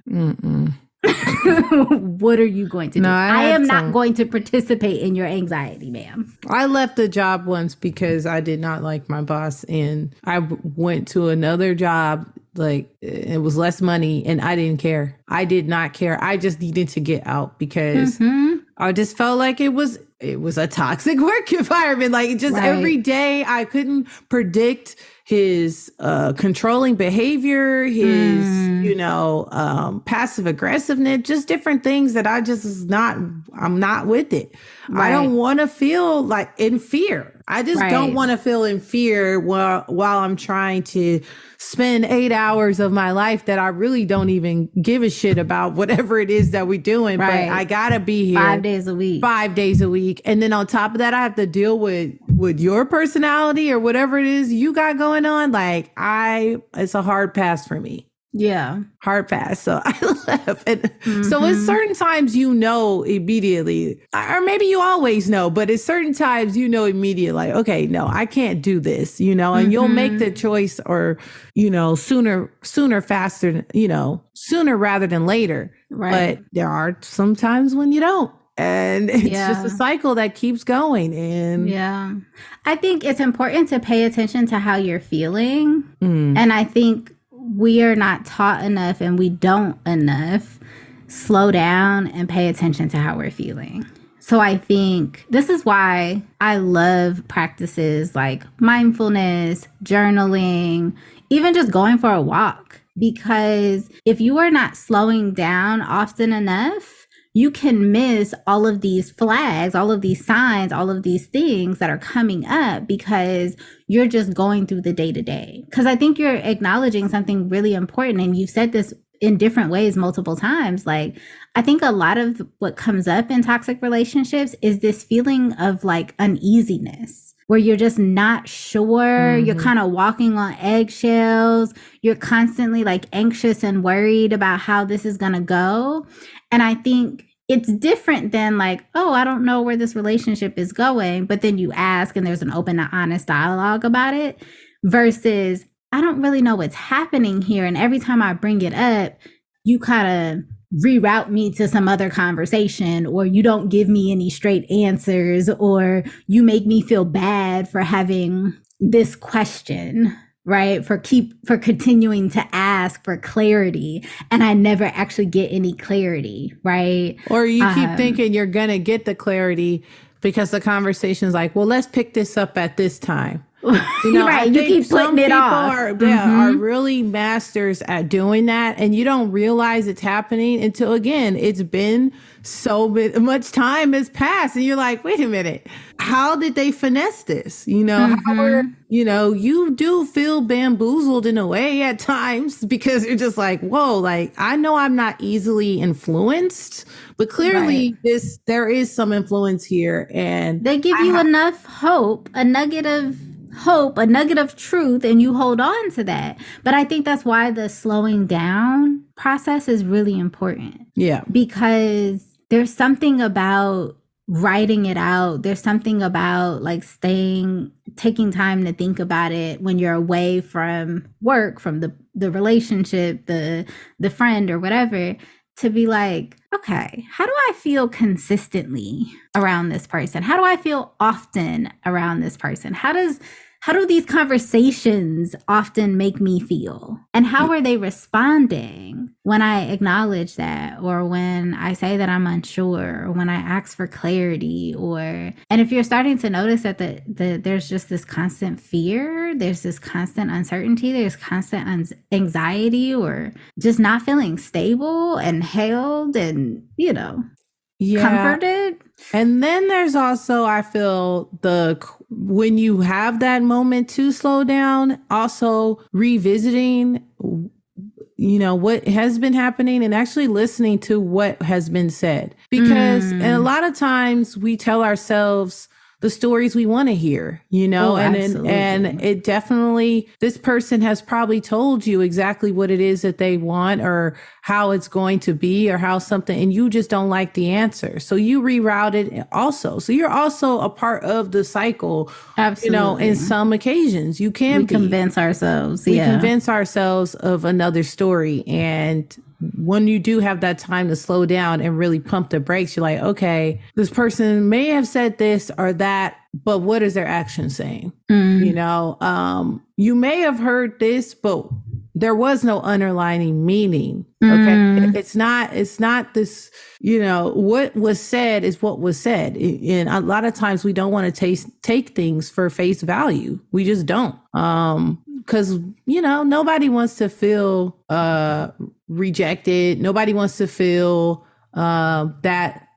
What are you going to do? I am not going to participate in your anxiety, ma'am. I left the job once because I did not like my boss, and I went to another job. Like, it was less money, and I didn't care. I did not care. I just needed to get out because I just felt like it was a toxic work environment. Like, just every day I couldn't predict his controlling behavior, his, passive aggressiveness, just different things that I'm not with it. I don't want to feel like in fear. I just don't want to feel in fear while I'm trying to spend 8 hours of my life that I really don't even give a shit about whatever it is that we're doing. But I gotta be here 5 days a week. 5 days a week. And then on top of that, I have to deal with your personality or whatever it is you got going on. Like, it's a hard pass for me. Yeah. Hard pass. So I left. And so at certain times, immediately, or maybe you always know, but at certain times, immediately, like, okay, no, I can't do this, and you'll make the choice, or, sooner, faster, sooner rather than later. Right. But there are some times when you don't. And it's just a cycle that keeps going. And I think it's important to pay attention to how you're feeling. And I think we are not taught enough and we don't enough slow down and pay attention to how we're feeling. So I think this is why I love practices like mindfulness, journaling, even just going for a walk. Because if you are not slowing down often enough, you can miss all of these flags, all of these signs, all of these things that are coming up because you're just going through the day to day. Because I think you're acknowledging something really important. And you've said this in different ways multiple times. Like, I think a lot of what comes up in toxic relationships is this feeling of like uneasiness where you're just not sure. You're kind of walking on eggshells. You're constantly like anxious and worried about how this is going to go. And I think it's different than like, oh, I don't know where this relationship is going. But then you ask and there's an open and honest dialogue about it versus I don't really know what's happening here. And every time I bring it up, you kind of reroute me to some other conversation, or you don't give me any straight answers, or you make me feel bad for having this question, right? For continuing to ask for clarity. And I never actually get any clarity, right? Or you keep thinking you're going to get the clarity because the conversation's like, well, let's pick this up at this time. You know, right, you keep putting it off. Are really masters at doing that, and you don't realize it's happening until, again, it's been so much time has passed, and you're like, wait a minute, how did they finesse this? You know, how are, you know, you do feel bamboozled in a way at times because you're just like, whoa, like I know I'm not easily influenced, but clearly there is some influence here, and they give you enough hope, a nugget of truth, and you hold on to that. But I think that's why the slowing down process is really important. Yeah. Because there's something about writing it out. There's something about like taking time to think about it when you're away from work, from the relationship, the friend or whatever, to be like, okay, how do I feel consistently around this person? How do I feel often around this person? How do these conversations often make me feel? And how are they responding when I acknowledge that, or when I say that I'm unsure, or when I ask for clarity, and if you're starting to notice that there's just this constant fear, there's this constant uncertainty, there's constant anxiety, or just not feeling stable and held and, you know, comforted. And then there's also, I feel, when you have that moment to slow down, also revisiting, you know, what has been happening and actually listening to what has been said. Because and a lot of times we tell ourselves the stories we want to hear, you know, and it definitely, this person has probably told you exactly what it is that they want or how it's going to be or how something, and you just don't like the answer. So you reroute it also. So you're also a part of the cycle. Absolutely. You know, in some occasions you can convince ourselves. We convince ourselves of another story. And when you do have that time to slow down and really pump the brakes, you're like, okay, this person may have said this or that, but what is their action saying? You know, you may have heard this, but there was no underlying meaning. Okay. It's not this, you know, what was said is what was said. And a lot of times we don't want to take things for face value. We just don't. Because, you know, nobody wants to feel rejected. Nobody wants to feel that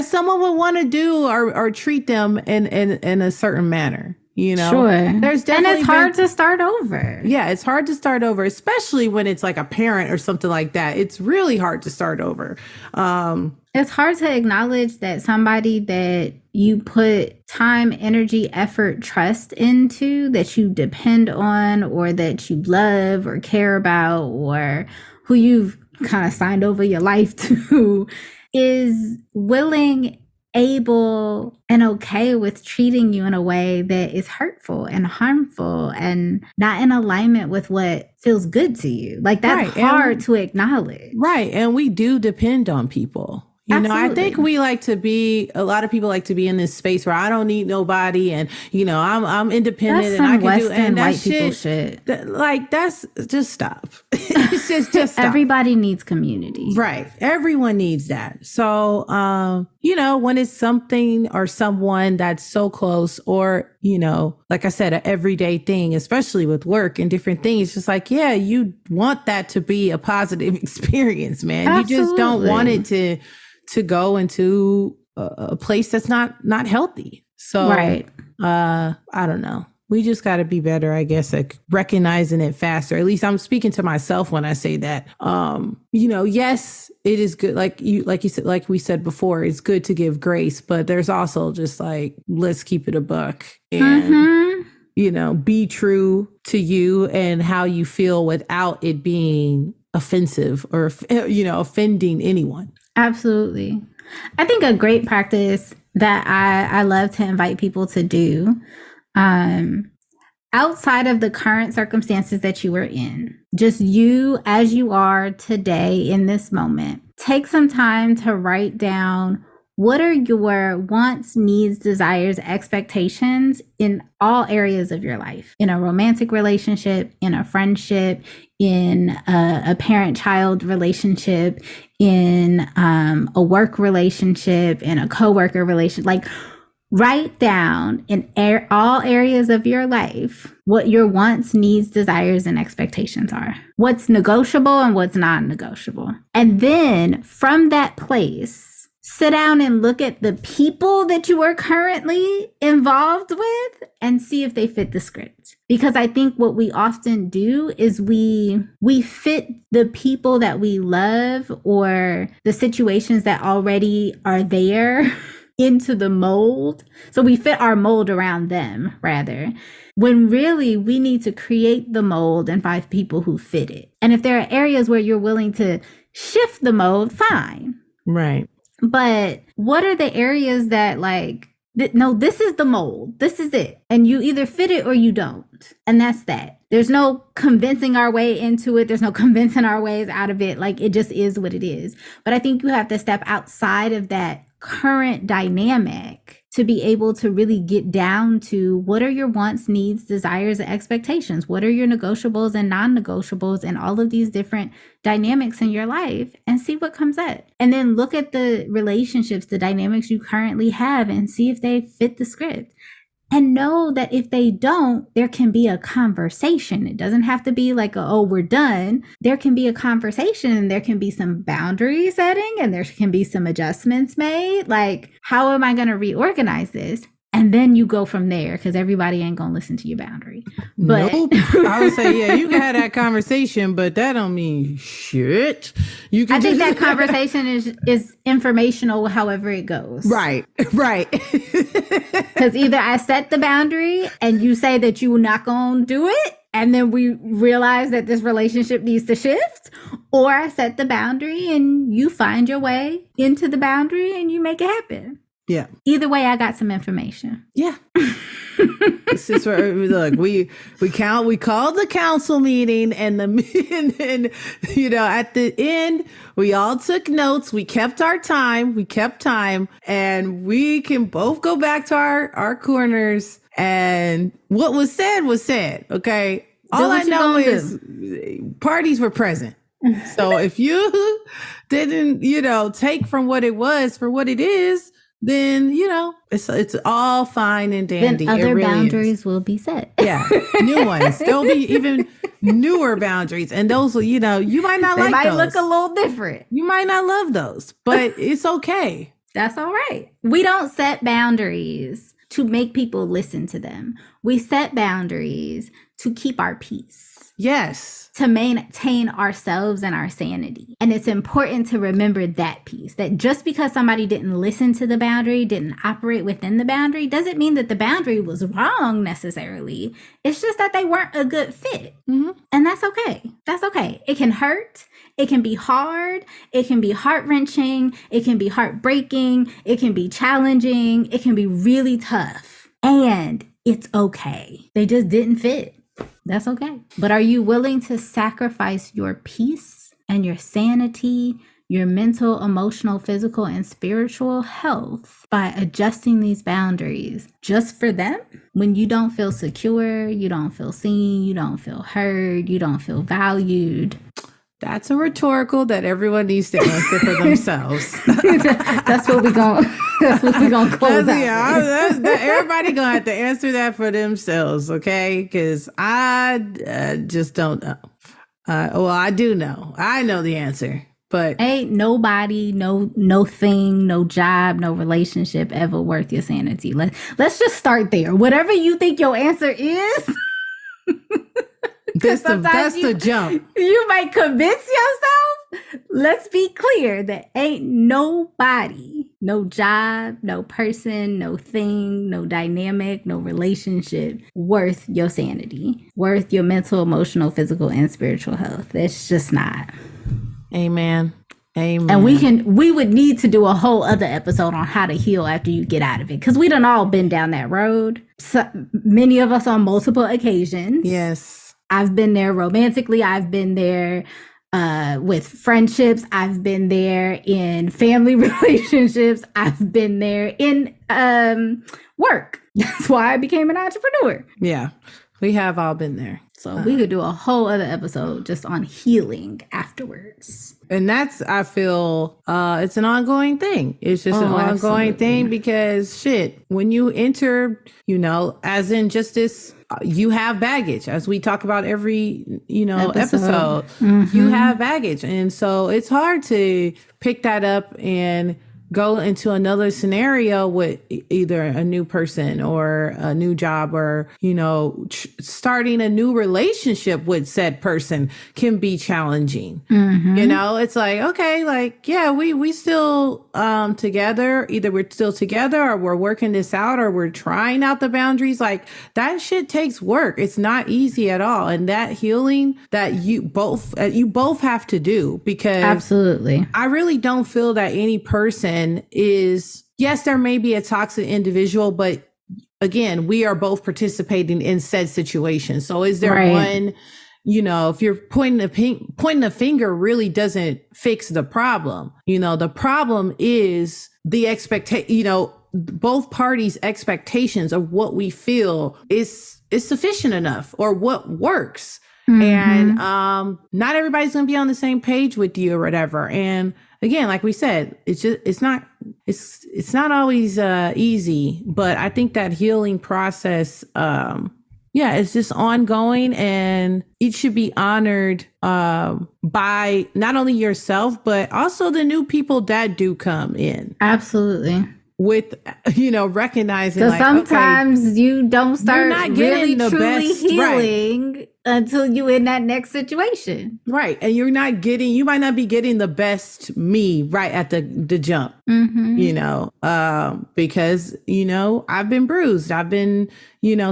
someone would want to do or treat them in a certain manner. You know, sure. There's definitely, and it's hard to start over. Yeah, it's hard to start over, especially when it's like a parent or something like that. It's really hard to start over. It's hard to acknowledge that somebody that you put time, energy, effort, trust into, that you depend on, or that you love or care about, or who you've kind of signed over your life to, is willing, able, and okay with treating you in a way that is hurtful and harmful and not in alignment with what feels good to you. Like, that's hard to acknowledge. Right. And we do depend on people. You know, I Absolutely. think a lot of people like to be in this space where I don't need nobody, and you know, I'm independent That's and I some can do, Western and that white people shit. like that's just stop. It's just stop. Everybody needs community. Right. Everyone needs that. So, you know, when it's something or someone that's so close, or, you know, like I said, an everyday thing, especially with work and different things, just like, yeah, you want that to be a positive experience, man. Absolutely. You just don't want it to go into a place that's not healthy. So, Right. I don't know. We just got to be better, I guess, at recognizing it faster. At least I'm speaking to myself when I say that. You know, yes, it is good. Like you said, like we said before, it's good to give grace, but there's also just like, let's keep it a buck and, you know, be true to you and how you feel without it being offensive or, you know, offending anyone. Absolutely. I think a great practice that I love to invite people to do, outside of the current circumstances that you are in, just you as you are today in this moment, take some time to write down what are your wants, needs, desires, expectations in all areas of your life, in a romantic relationship, in a friendship, in a parent-child relationship, in a work relationship, in a coworker relationship. Like, write down in all areas of your life what your wants, needs, desires, and expectations are. What's negotiable and what's non-negotiable. And then from that place, sit down and look at the people that you are currently involved with and see if they fit the script. Because I think what we often do is we fit the people that we love or the situations that already are there into the mold. So we fit our mold around them, rather, when really we need to create the mold and find people who fit it. And if there are areas where you're willing to shift the mold, fine. Right. But what are the areas that like, no, this is the mold. This is it. And you either fit it or you don't. And that's that. There's no convincing our way into it. There's no convincing our ways out of it. Like, it just is what it is. But I think you have to step outside of that current dynamic to be able to really get down to what are your wants, needs, desires, and expectations? What are your negotiables and non-negotiables and all of these different dynamics in your life, and see what comes up. And then look at the relationships, the dynamics you currently have, and see if they fit the script. And know that if they don't, there can be a conversation. It doesn't have to be like, oh, we're done. There can be a conversation, and there can be some boundary setting, and there can be some adjustments made. Like, how am I going to reorganize this? And then you go from there, because everybody ain't going to listen to your boundary. But nope. I would say, yeah, you can have that conversation, but that don't mean shit. You can I think that conversation is informational however it goes. Right. Because either I set the boundary and you say that you're not going to do it, and then we realize that this relationship needs to shift, or I set the boundary and you find your way into the boundary and you make it happen. Yeah. Either way, I got some information. Yeah. This is where, look, we called the council meeting, and you know, at the end, we all took notes. We kept our time. And we can both go back to our corners, and what was said. Okay. All I know is parties were present. So if you didn't, you know, take from what it was for what it is, then, you know, it's all fine and dandy. Then other boundaries will be set. Yeah, new ones. There'll be even newer boundaries, and those will, you know, you might not like those. They might look a little different. You might not love those, but it's okay. That's all right. We don't set boundaries to make people listen to them. We set boundaries to keep our peace. Yes. To maintain ourselves and our sanity. And it's important to remember that piece, that just because somebody didn't listen to the boundary, didn't operate within the boundary, doesn't mean that the boundary was wrong necessarily. It's just that they weren't a good fit. Mm-hmm. And that's okay. That's okay. It can hurt. It can be hard. It can be heart-wrenching. It can be heartbreaking. It can be challenging. It can be really tough. And it's okay. They just didn't fit. That's okay. But are you willing to sacrifice your peace and your sanity, your mental, emotional, physical, and spiritual health by adjusting these boundaries just for them. When you don't feel secure, you don't feel seen, you don't feel heard, you don't feel valued. That's a rhetorical that everyone needs to answer for themselves. That's what we're going to close out. Yeah, everybody going to have to answer that for themselves, okay? Because I just don't know. Well, I do know. I know the answer, but ain't nobody, no thing, no job, no relationship ever worth your sanity. Let's just start there. Whatever you think your answer is. That's the jump. You might convince yourself. Let's be clear that ain't nobody, no job, no person, no thing, no dynamic, no relationship worth your sanity, worth your mental, emotional, physical, and spiritual health. It's just not. Amen. Amen. And we would need to do a whole other episode on how to heal after you get out of it, because we done all been down that road. So, many of us on multiple occasions. Yes. I've been there romantically. I've been there with friendships. I've been there in family relationships. I've been there in work. That's why I became an entrepreneur. Yeah, we have all been there. So we could do a whole other episode just on healing afterwards. And that's, I feel, it's an ongoing thing. It's just an ongoing thing because shit, when you enter, as in just this, you have baggage, as we talk about every, episode. Mm-hmm. You have baggage. And so it's hard to pick that up and go into another scenario with either a new person or a new job or, starting a new relationship with said person can be challenging. Mm-hmm. It's like, okay, like, yeah, we still together. Either we're still together or we're working this out or we're trying out the boundaries. Like that shit takes work. It's not easy at all. And that healing that you both have to do, because absolutely, I really don't feel that any person is, yes, there may be a toxic individual, but again, we are both participating in said situation. So is there one, if you're pointing a finger really doesn't fix the problem. The problem is the expectation, both parties' expectations of what we feel is sufficient enough or what works. Mm-hmm. And not everybody's going to be on the same page with you or whatever. And again, like we said, it's not always easy, but I think that healing process, it's just ongoing, and it should be honored by not only yourself, but also the new people that do come in. Absolutely. With, recognizing, so sometimes you don't start really truly healing until you in that next situation. Right. And you might not be getting the best me right at the jump, mm-hmm. Because, I've been bruised. I've been,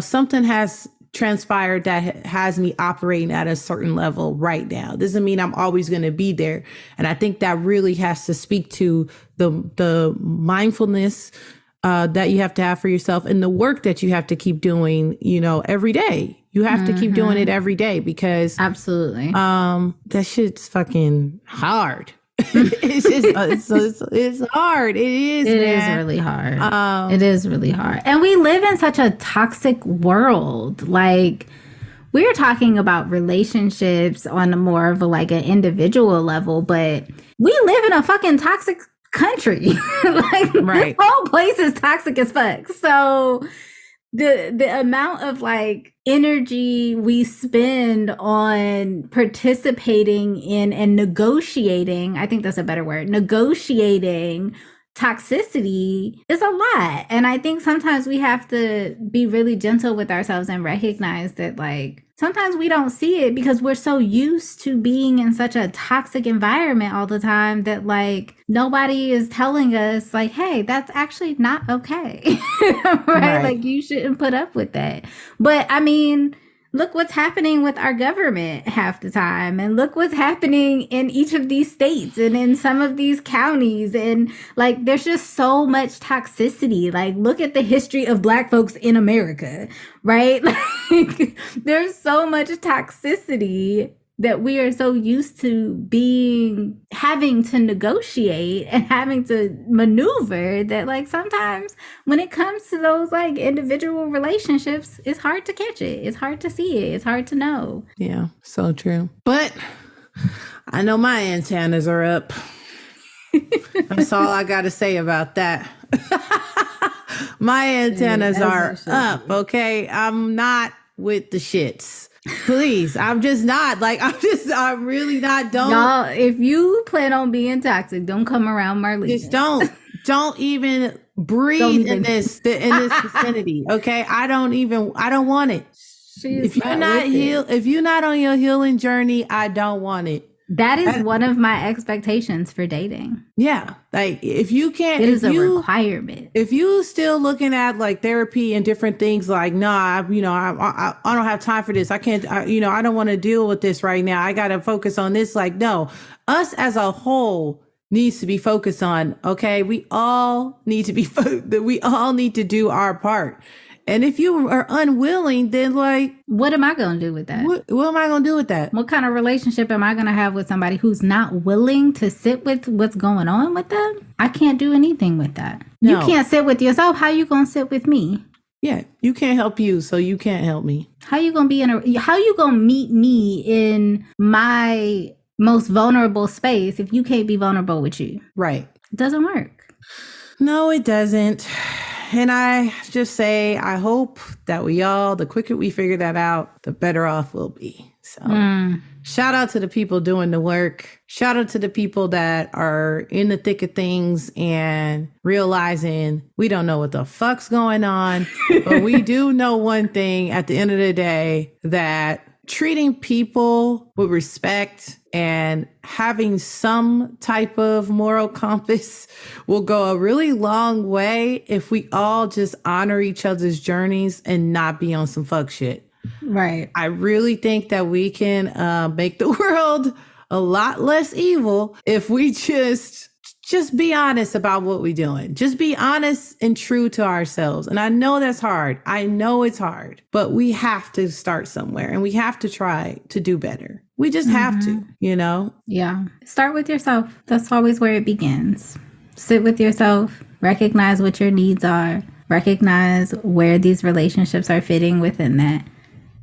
something has transpired that has me operating at a certain level right now. Doesn't mean I'm always going to be there. And I think that really has to speak to the mindfulness that you have to have for yourself and the work that you have to keep doing, every day. You have to keep doing it every day because absolutely, that shit's fucking hard. It's hard. It is really hard. It is really hard. And we live in such a toxic world. Like, we're talking about relationships on a more of an individual level, but we live in a fucking toxic country. This whole place is toxic as fuck. So the amount of energy we spend on participating in and negotiating, I think that's a better word, negotiating toxicity is a lot. And I think sometimes we have to be really gentle with ourselves and recognize that sometimes we don't see it because we're so used to being in such a toxic environment all the time that nobody is telling us hey, that's actually not okay. Right? You shouldn't put up with that. But I mean, look what's happening with our government half the time, and look what's happening in each of these states and in some of these counties. And there's just so much toxicity. Look at the history of Black folks in America, right? There's so much toxicity that we are so used to having to negotiate and having to maneuver that like sometimes when it comes to those like individual relationships, it's hard to catch it. It's hard to see it. It's hard to know. Yeah, so true. But I know my antennas are up. That's all I got to say about that. My antennas are up, okay? I'm not with the shits. Please, I'm just not. Like, I'm really not. Y'all, if you plan on being toxic, don't come around Marlena. Just don't even breathe in this vicinity, okay? I don't want it. If you're not on your healing journey, I don't want it. That is one of my expectations for dating. Yeah. Like if you can't, it is a requirement. If you still looking at like therapy and different things like, nah, I don't have time for this. I can't, I don't want to deal with this right now. I got to focus on this. Like, no, us as a whole needs to be focused on, okay, we all need to we all need to do our part. And if you are unwilling, then like, what am I going to do with that? What am I going to do with that? What kind of relationship am I going to have with somebody who's not willing to sit with what's going on with them? I can't do anything with that. No. You can't sit with yourself. How you going to sit with me? Yeah, you can't help you, so you can't help me. How you going to meet me in my most vulnerable space if you can't be vulnerable with you? Right. It doesn't work. No, it doesn't. And I just say, I hope that the quicker we figure that out, the better off we'll be. So shout out to the people doing the work. Shout out to the people that are in the thick of things and realizing we don't know what the fuck's going on. But we do know one thing at the end of the day, that treating people with respect and having some type of moral compass will go a really long way if we all just honor each other's journeys and not be on some fuck shit. Right. I really think that we can make the world a lot less evil if we just be honest about what we're doing. Just be honest and true to ourselves. And I know that's hard. I know it's hard, but we have to start somewhere and we have to try to do better. We just have to, Yeah. Start with yourself. That's always where it begins. Sit with yourself, recognize what your needs are, recognize where these relationships are fitting within that,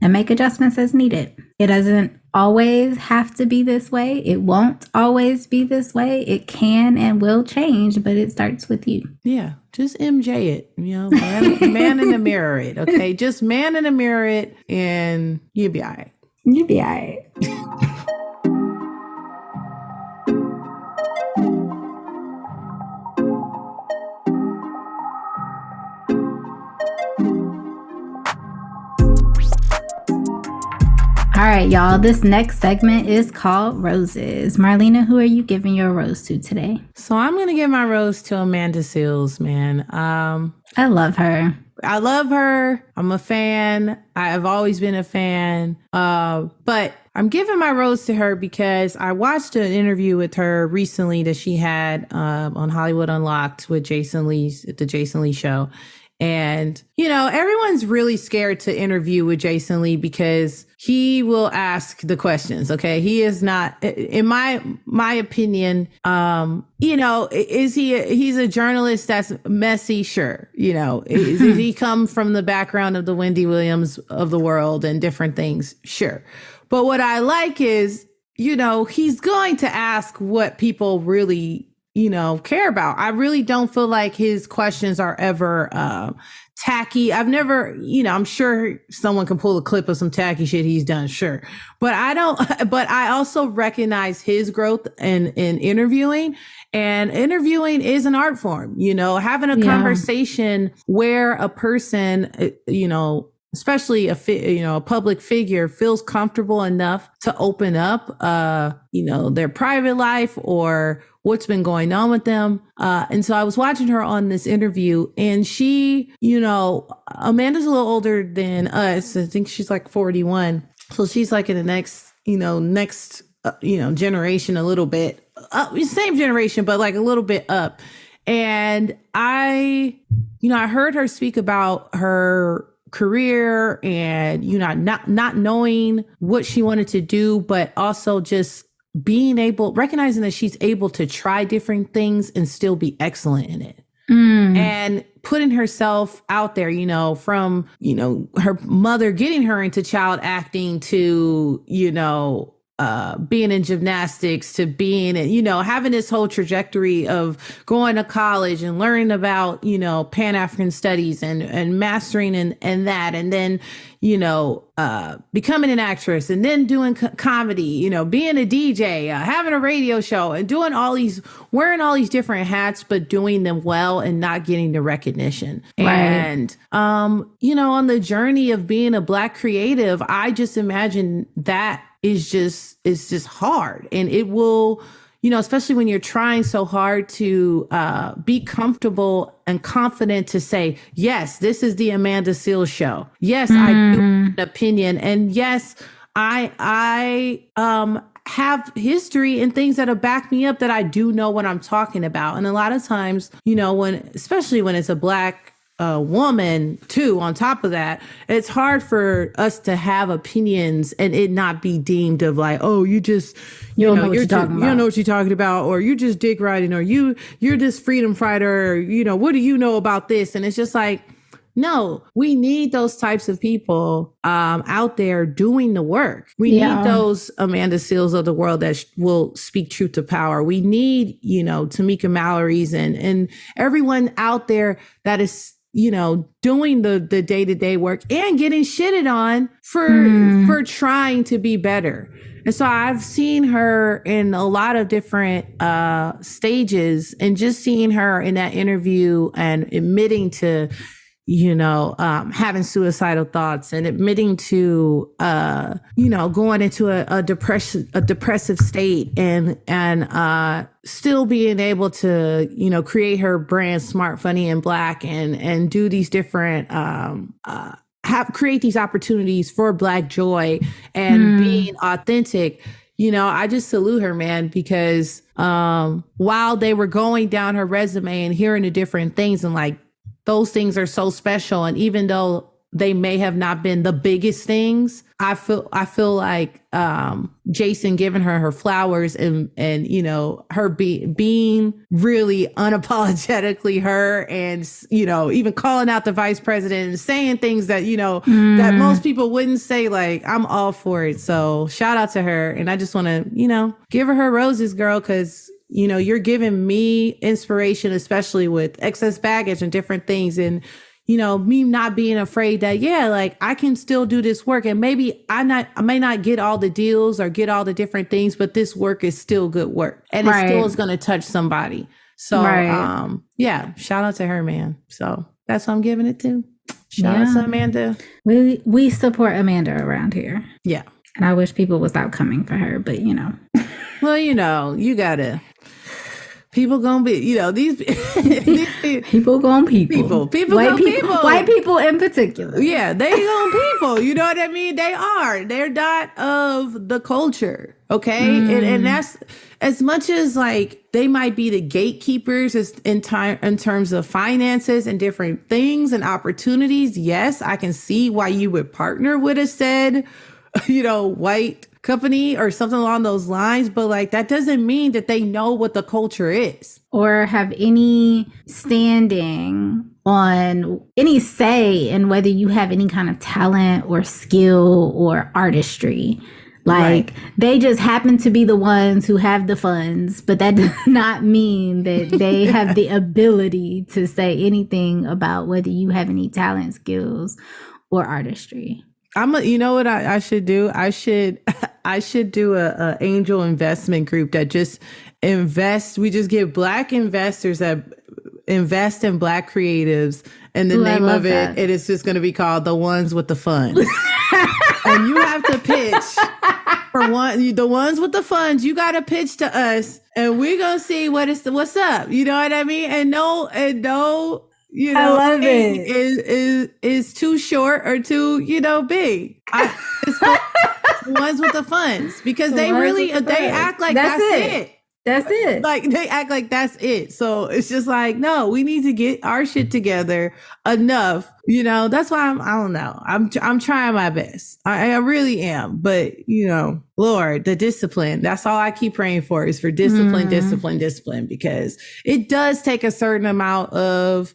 and make adjustments as needed. It doesn't always have to be this way. It won't always be this way. It can and will change, but it starts with you. Yeah, just MJ it, man in the mirror it, okay? Just man in the mirror it and you'll be all right. You'll be all right. All right, y'all. This next segment is called Roses. Marlena, who are you giving your rose to today? So I'm going to give my rose to Amanda Seales, man. I love her. I'm a fan. I've always been a fan. But I'm giving my rose to her because I watched an interview with her recently that she had on Hollywood Unlocked with the Jason Lee show. And, everyone's really scared to interview with Jason Lee because he will ask the questions. Okay. He is not, in my opinion, he's a journalist that's messy. Sure. Does he come from the background of the Wendy Williams of the world and different things? Sure. But what I like is, he's going to ask what people really care about. I really don't feel like his questions are ever tacky. I've never, I'm sure someone can pull a clip of some tacky shit he's done, sure. But I also recognize his growth in interviewing. And interviewing is an art form, having a conversation where a person, especially a public figure feels comfortable enough to open up, their private life or what's been going on with them. And so I was watching her on this interview and she, Amanda's a little older than us. I think she's like 41. So she's like in the next generation a little bit, same generation, but like a little bit up. And I heard her speak about her career and, you know, not knowing what she wanted to do, but also just recognizing that she's able to try different things and still be excellent in it. And putting herself out there, you know, from, you know, her mother getting her into child acting to, you know, being in gymnastics to being, you know, having this whole trajectory of going to college and learning about, you know, Pan-African studies and mastering and that. And then, you know, becoming an actress and then doing comedy, you know, being a DJ, having a radio show and doing wearing all these different hats, but doing them well and not getting the recognition. Right. And, you know, on the journey of being a Black creative, I just imagine that is just hard. And it will, you know, especially when you're trying so hard to be comfortable and confident to say, yes, this is the Amanda Seales show. Yes, I do have an opinion. And yes, I have history and things that'll back me up that I do know what I'm talking about. And a lot of times, you know, especially when it's a Black woman too, on top of that, it's hard for us to have opinions and it not be deemed of like, oh, you don't know what you're talking about, or you're just dick riding, or you're this freedom fighter, or, you know, what do you know about this? And it's just like, no, we need those types of people out there doing the work. We need those Amanda Seales of the world that will speak truth to power. We need, you know, Tamika Mallory's and everyone out there that is, you know, doing the day-to-day work and getting shitted on for trying to be better. And so I've seen her in a lot of different stages, and just seeing her in that interview and admitting to, you know, having suicidal thoughts and admitting to, you know, going into a depressive state and still being able to, you know, create her brand Smart, Funny, and Black and do these different, create these opportunities for Black joy and being authentic. You know, I just salute her, man, because while they were going down her resume and hearing the different things, and like, those things are so special. And even though they may have not been the biggest things, I feel like Jason giving her flowers and you know, her being really unapologetically her, and, you know, even calling out the vice president and saying things that, you know, that most people wouldn't say. Like, I'm all for it. So shout out to her. And I just want to, you know, give her roses, girl, because, you know, you're giving me inspiration, especially with excess baggage and different things. And, you know, me not being afraid that, yeah, like, I can still do this work. And maybe I may not get all the deals or get all the different things, but this work is still good work. And it still is going to touch somebody. So, yeah, shout out to her, man. So that's what I'm giving it to. Shout out to Amanda. We support Amanda around here. Yeah. And I wish people would stop coming for her, but, you know. Well, you know, you gotta. People gonna be, you know, these people gonna people. White people in particular. Yeah, they gonna people. You know what I mean? They're not of the culture. Okay, and that's, as much as like they might be the gatekeepers in terms of finances and different things and opportunities. Yes, I can see why you would partner with a said, you know, white company or something along those lines, but like, that doesn't mean that they know what the culture is or have any standing on any say in whether you have any kind of talent or skill or artistry. Like, they just happen to be the ones who have the funds, but that does not mean that they have the ability to say anything about whether you have any talent, skills, or artistry. You know what I should do? I should do a angel investment group that just invest. We just get Black investors that invest in Black creatives, and the name of it is just going to be called The Ones with the Funds. And you have to pitch for the ones with the funds. You got to pitch to us, and we're gonna see what's up. You know what I mean? And no. You know, I love it. Is too short or too, you know, big. It's the ones with the funds, because they act like that's it. That's it. Like they act like that's it. So it's just like, no, we need to get our shit together enough. You know, that's why I don't know. I'm trying my best. I really am. But, you know, Lord, the discipline, that's all I keep praying for is for discipline, discipline, because it does take a certain amount of,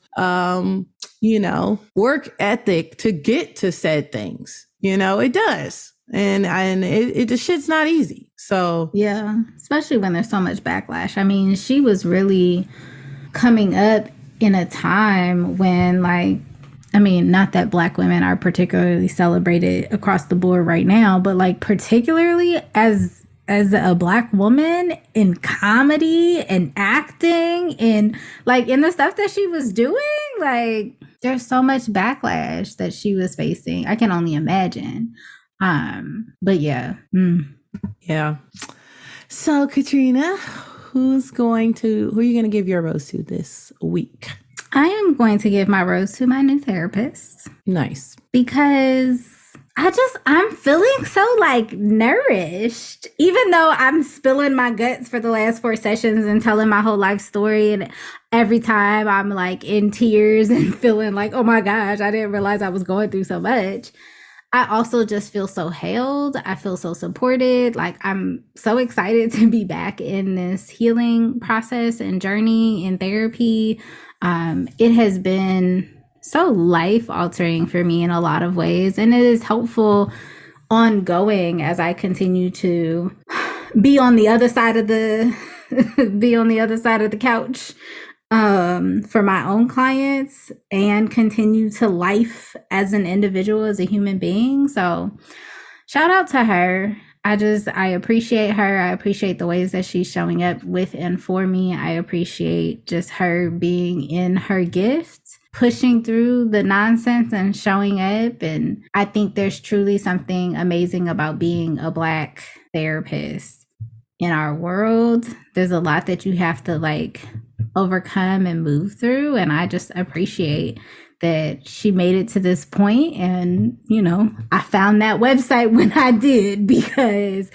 you know, work ethic to get to said things. You know, it does. And the shit's not easy. So yeah, especially when there's so much backlash. I mean, she was really coming up in a time when, like, I mean, not that Black women are particularly celebrated across the board right now, but like particularly as a Black woman in comedy and acting and like in the stuff that she was doing, like there's so much backlash that she was facing. I can only imagine. But yeah. Yeah. So Katrina, who are you going to give your rose to this week? I am going to give my rose to my new therapist. Nice. Because I'm feeling so like nourished, even though I'm spilling my guts for the last 4 sessions and telling my whole life story. And every time I'm like in tears and feeling like, oh my gosh, I didn't realize I was going through so much. I also just feel so held. I feel so supported. Like I'm so excited to be back in this healing process and journey in therapy. It has been so life altering for me in a lot of ways. And it is helpful ongoing as I continue to be on the other side of the couch for my own clients and continue to life as an individual, as a human being. So shout out to her. I appreciate her. I appreciate the ways that she's showing up with and for me. I appreciate just her being in her gift, pushing through the nonsense and showing up. And I think there's truly something amazing about being a Black therapist in our world. There's a lot that you have to like overcome and move through, and I just appreciate that she made it to this point. And you know, I found that website when I did because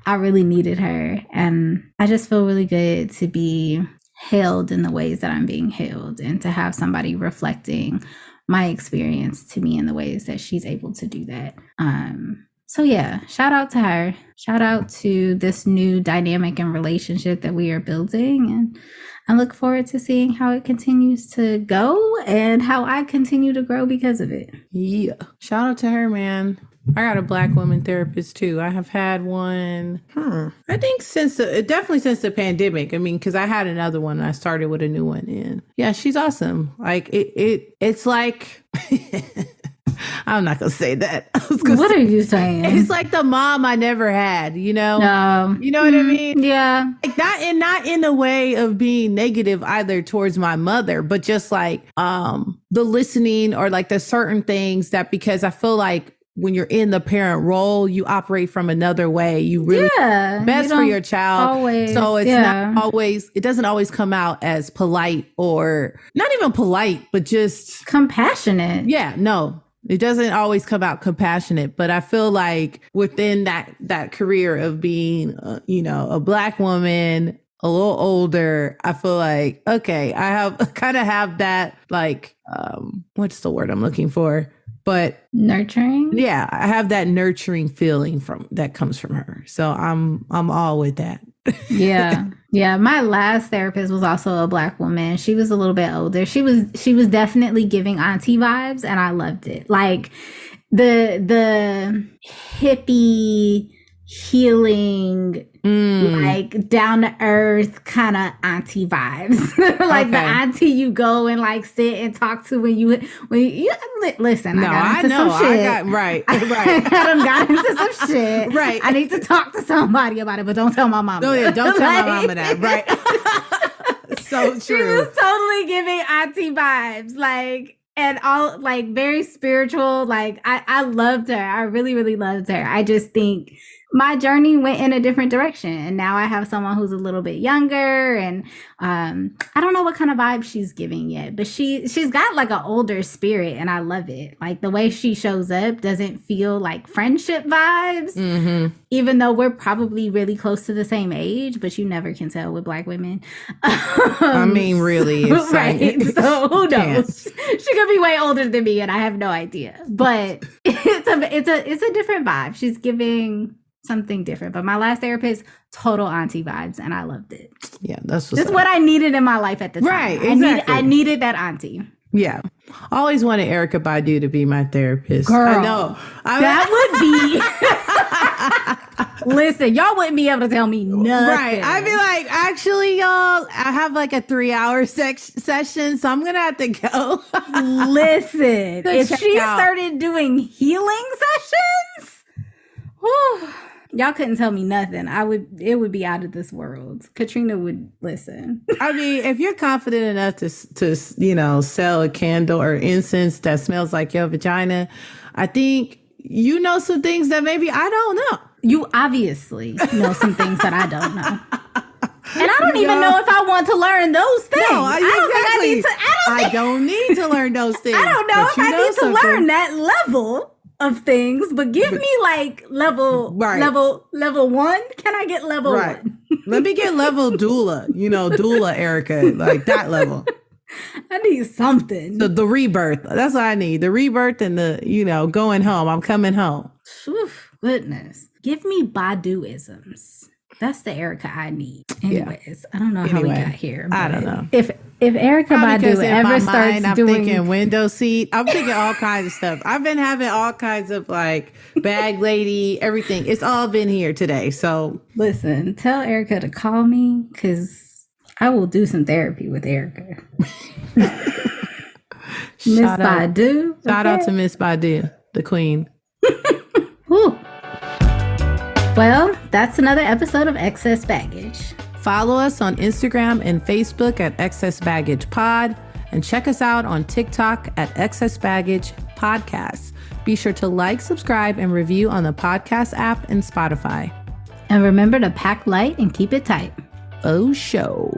I really needed her, and I just feel really good to be held in the ways that I'm being held and to have somebody reflecting my experience to me in the ways that she's able to do that. So yeah, shout out to her. Shout out to this new dynamic and relationship that we are building. And I look forward to seeing how it continues to go and how I continue to grow because of it. Yeah. Shout out to her, man. I got a Black woman therapist too. I have had one, I think definitely since the pandemic. I mean, because I had another one and I started with a new one. And yeah, she's awesome. Like it's like... I'm not gonna say that. What are you saying? It's like the mom I never had, you know? No. You know what I mean? Yeah. Like not in a way of being negative either towards my mother, but just like the listening or like the certain things that, because I feel like when you're in the parent role, you operate from another way. You really best for your child. Always, so it's not always, it doesn't always come out as polite or not even polite, but just compassionate. Yeah, no. It doesn't always come out compassionate, but I feel like within that career of being, a Black woman, a little older, I feel like, okay, I kind of have that, like, what's the word I'm looking for? But nurturing. Yeah, I have that nurturing feeling that comes from her. So I'm all with that. Yeah. Yeah. My last therapist was also a Black woman. She was a little bit older. She was definitely giving auntie vibes, and I loved it. Like the hippie healing, like down to earth kind of auntie vibes. Like the auntie you go and like sit and talk to when you listen. No, I know. Right. I done got into some shit. Right. I need to talk to somebody about it, but don't tell my mama. Oh yeah, don't tell my mama that. Right. So true. She was totally giving auntie vibes, like, and all like very spiritual. Like I loved her. I really, really loved her. I just think my journey went in a different direction, and now I have someone who's a little bit younger, and I don't know what kind of vibe she's giving yet, but she's got like an older spirit, and I love it. Like the way she shows up doesn't feel like friendship vibes, even though we're probably really close to the same age, but you never can tell with Black women. I mean, really, it's right? So who knows? She could be way older than me, and I have no idea. But it's a different vibe. She's giving something different. But my last therapist, total auntie vibes, and I loved it. Yeah, that's what I needed in my life at the time. Right, exactly. I needed that auntie. Yeah. I always wanted Erykah Badu to be my therapist. Girl, I know. That would be... Listen, y'all wouldn't be able to tell me nothing. Right. I'd be like, actually, y'all, I have like a 3-hour session, so I'm going to have to go. Listen, if she started doing healing sessions, whew, y'all couldn't tell me nothing. It would be out of this world. Katrina would listen. I mean, if you're confident enough to sell a candle or incense that smells like your vagina, I think you know some things that maybe I don't know. You obviously know some things that I don't know. And I don't even know if I want to learn those things. No, I don't need to learn those things. I don't know if I need to learn that level of things, but give me like level 1. Can I get level 1? Let me get level doula, doula Erykah, like that level. I need something. The rebirth. That's what I need. The rebirth and the, going home. I'm coming home. Oof, goodness. Give me Badu-isms. That's the Erykah I need. Anyways, I don't know how we got here. I don't know. If Erykah Badu ever starts I'm doing... thinking window seat. I'm thinking all kinds of stuff. I've been having all kinds of like bag lady, everything. It's all been here today. So listen, tell Erykah to call me because I will do some therapy with Erykah. Miss Badu. Shout out to Miss Badu, the queen. Whew. Well, that's another episode of Excess Baggage. Follow us on Instagram and Facebook at Excess Baggage Pod, and check us out on TikTok at Excess Baggage Podcast. Be sure to like, subscribe, and review on the podcast app and Spotify. And remember to pack light and keep it tight. Oh, show.